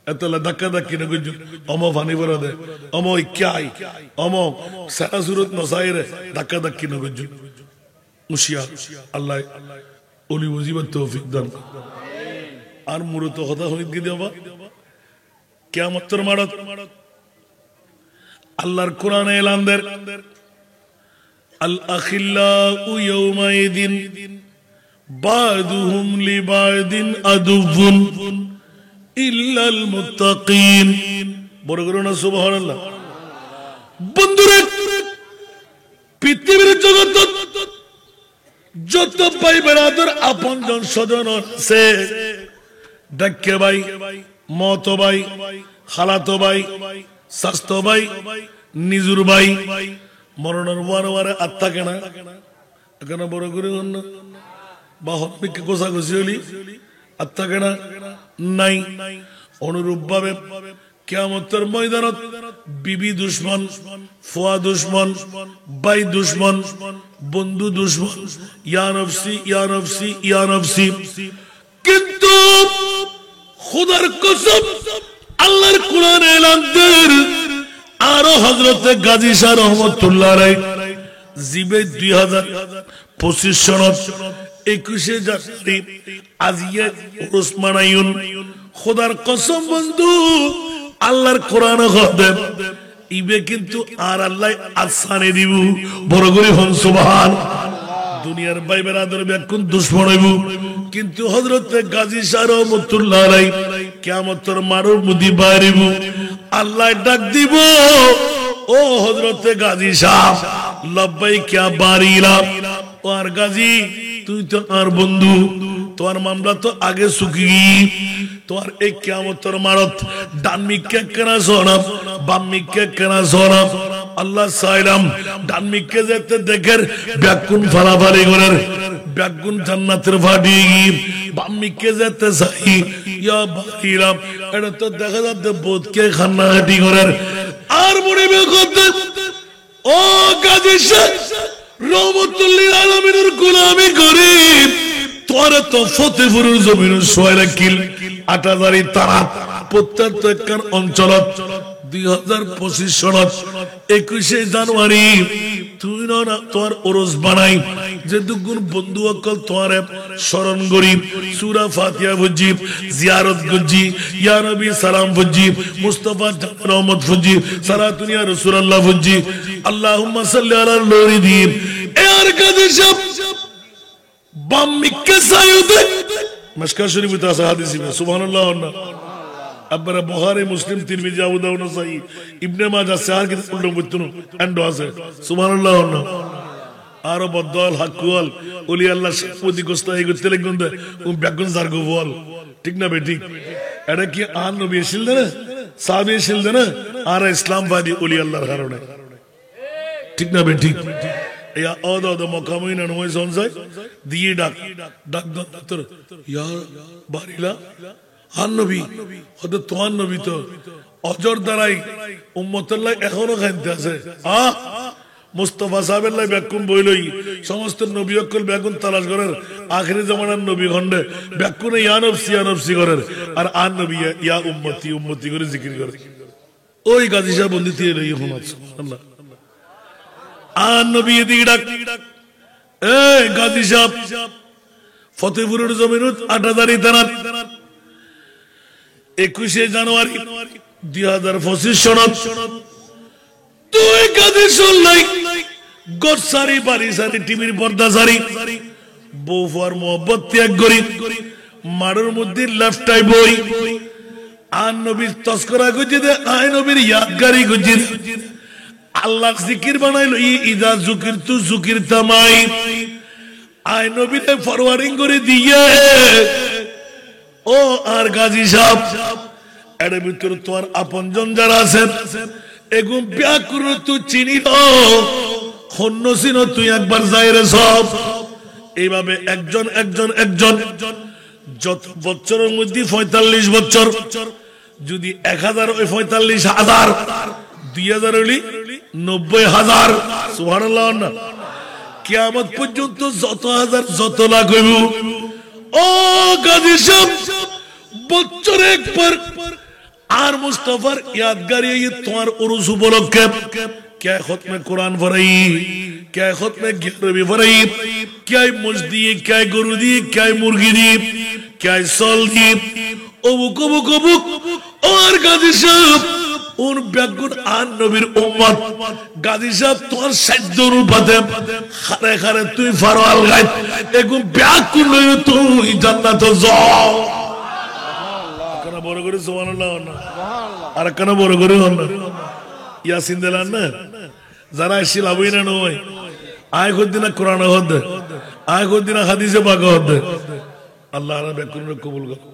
এতলা ধাক্কা ধাক্কি না গুজ অম ফানি ভরা দেয় অম ইক্যাই অম সারা সুরত নসাইরে ধাক্কা ধাক্কি না গুজ হুঁশিয়ার আল্লাহ অলি বুঝিবার তৌফিক দান আর মূলত কথা হইত গিয়ে দেবা কিয়ামতের মাড়ত আল্লাহর কোরআনে এলান দের আল আখিল্লাউ ইয়াউমাইদিন বাদুহুম লিবাদিন আদুবুন ইল্লাল মুত্তাকিন বড় করে না সুবহানাল্লাহ বন্ধুরা পৃথিবীর জগৎ যত ভাই বেড়াদের আপন জন স্বজন আছে ডাক্কে ভাই মত ভাই খালাতো ভাই স্বাস্থ্য ভাই নিজুর ভাই মরণের বারে আত্মা কেনা এখানে বড় করে অন্য বাহন বিকে গোছাগুছি হলি আত্মা কেনা নাই অনুরূপ ভাবে কিয়ামতের ময়দানত বিবি দুশ্মন ফুয়া দুশ্মন ভাই দুশ্মন বন্ধু দুশ্মন ইয়া নফসি ইয়া নফসি ইয়া নফসি কিন্তু খোদার কসম আল্লাহর কোরআনে এলান দের আরো হযরত গাজী শাহ রহমাতুল্লাহ আলাইহি জিবে 2025 সনত 21 জানুয়ারি আজিয়ে উরুস মানায়ুন খোদার কসম বন্ধু আল্লাহর কোরআন খদেম ইবে কিন্তু আর আল্লাহ আসানে দিব বড় করে হন সুবহান দুনিয়ার ভাই বেরাদর বেকুন দুশমন হইব কিন্তু হযরত গাজী শাহ রহমাতুল্লাহ আলাইহি কিয়ামতের মারুর মুদি বাইরিব আল্লাহ ডাক দিব ও হযরত গাজী শাহ লব্বাইক ইয়া বারিলা ও আর গাজী তুই তো আর বন্ধু তোমার মামলা তো আগে সুকি তোমার এই কিয়ামতের মারত ডানমিকে কেনা সোনাম বামমিকে কেনা সোনাম আল্লাহ সাইলাম ডানমিকে যেতে দেখের ব্যাকুন ফালাফালি করার ব্যাকুন জান্নাতের ফাটি বামমিকে যেতে চাই ইয়া বারিলাম এটা তো দেখা যাচ্ছে বোধকে খান্নাহাটি করার আর মনে করতে ও গাজী শাহ রহমতুল্লিল আলামিনের গোলামি করি তোর তো ফতেপুরের জমিন সোয়াইলা কিল 8000 তারা প্রত্যেক অঞ্চলত 2025 সনত 21 জানুয়ারি তুই না তোর ওরস বানাই যে দুগুণ বন্ধু অকল তোরে স্মরণ করি সূরা ফাতিহা বুঝি জিয়ারত গুজি ইয়া নবী সালাম বুঝি মুস্তাফা রহমত বুঝি সারা দুনিয়া রাসূলুল্লাহ বুঝি আল্লাহুম্মা সাল্লি আলা নূরিদ্দিন এ আর গাজী শাহ বামমিকে সাইয়দে মশকা শরীফ তে আছে হাদিস में সুবহানাল্লাহ আব্বারা বুখারী মুসলিম তিরমিজি আবু দাউদ নাসাই ইবনে মাজাহ সার কি উল্টো বুঝতুন এন্ডো আছে সুবহানাল্লাহ আর বদল হাকুল ওলি আল্লাহ সাপুদি গোস্তা এই গতে লাগন্দে ও ব্যাগুন জারগো বল ঠিক না বেটি এটা কি আন নবী ছিল না সাহাবী ছিল না আর ইসলামবাদী ওলি আল্লাহর কারণে ঠিক না বেটি ইয়া ওদো মকামিনা নয় জনজাই দিয়ে ডাক ডাক দত্তর ইয়া বারিলা আন নবী হদ তোয়ান নবী তো অজর দ্বারাই উম্মতুল্লাহ এখনো খাইতে আছে মুস্তাফা সাহেবের লাই ব্যাকুম বইলই সমস্ত নবী অকল ব্যাকুন তালাশ করার আখিরি জামানার নবী খন্ডে ব্যাকুনে ইয়া নফসি করার আর আন নবী ইয়া উম্মতি উম্মতি করে জিকির করে ওই গাজী সাহেব বন্দি দিয়ে রই এখন আল্লাহ আন নবী এদিকে ডাক এই গাজী সাহেব ফতেপুরের জমিনত 8 তারিখ 21 জানুয়ারি 2025 সনত তুই গাজী শুনলাই গোসারি বাড়ি সারি টিভির পর্দা সারি বউফার মোহব্বত ত্যাগ করি মাড়ের মধ্যে লেফটাই বই আর নবীর তস্করা গুজি দে আয় নবীর ইয়াদগারি গুজি আল্লাহ জিকির বানাইলো ইদা জুকির তু জুকির তামাই আয় নবীর ফরওয়ার্ডিং করে দিয়ে ও আর গাজী সাহেব এর ভিতর তোমার আপনজন যারা আছেন এগুম ব্যাকুর তুই চিনি হন্য চিন তুই একবার যাইরে সব এইভাবে একজন একজন একজন যত বছরের মধ্যে 45 বছর যদি 1000 ওই 45,000 2000 হলি 90,000 সুবহানাল্লাহ না কিয়ামত পর্যন্ত যত হাজার যত লাখ হইব ও গাজী সাহেব বছরে একবার আর মুস্তাফার यादगारी তোমার উরুস উপলক্ষে क्या खत्म कुरान फराई क्या खत्म 11वीं फराई क्या मजदी क्या गरु दी क्या मुर्गी दी क्या साल दी অবুক অবুক অবুক और গাজী সাহেব উন ব্যাগুন আন নবীর উম্মত গাজী সাহেব তোর সাধ্যর উপরে খারে খারে তুই ফারওয়াল গায় এগুম ব্যাগুন লই তুই জান্নাতে যাও কেন বড় করে সুবহানাল্লাহ না আর কেন বড় করে হন না ইয়াসিন দিলান না যারা এসে লাভই না নয় আয় করদিনা কোরআন হদ আয় করদিনা হাদিসে পাক হদ আল্লাহ ব্যাকুন কবুল কর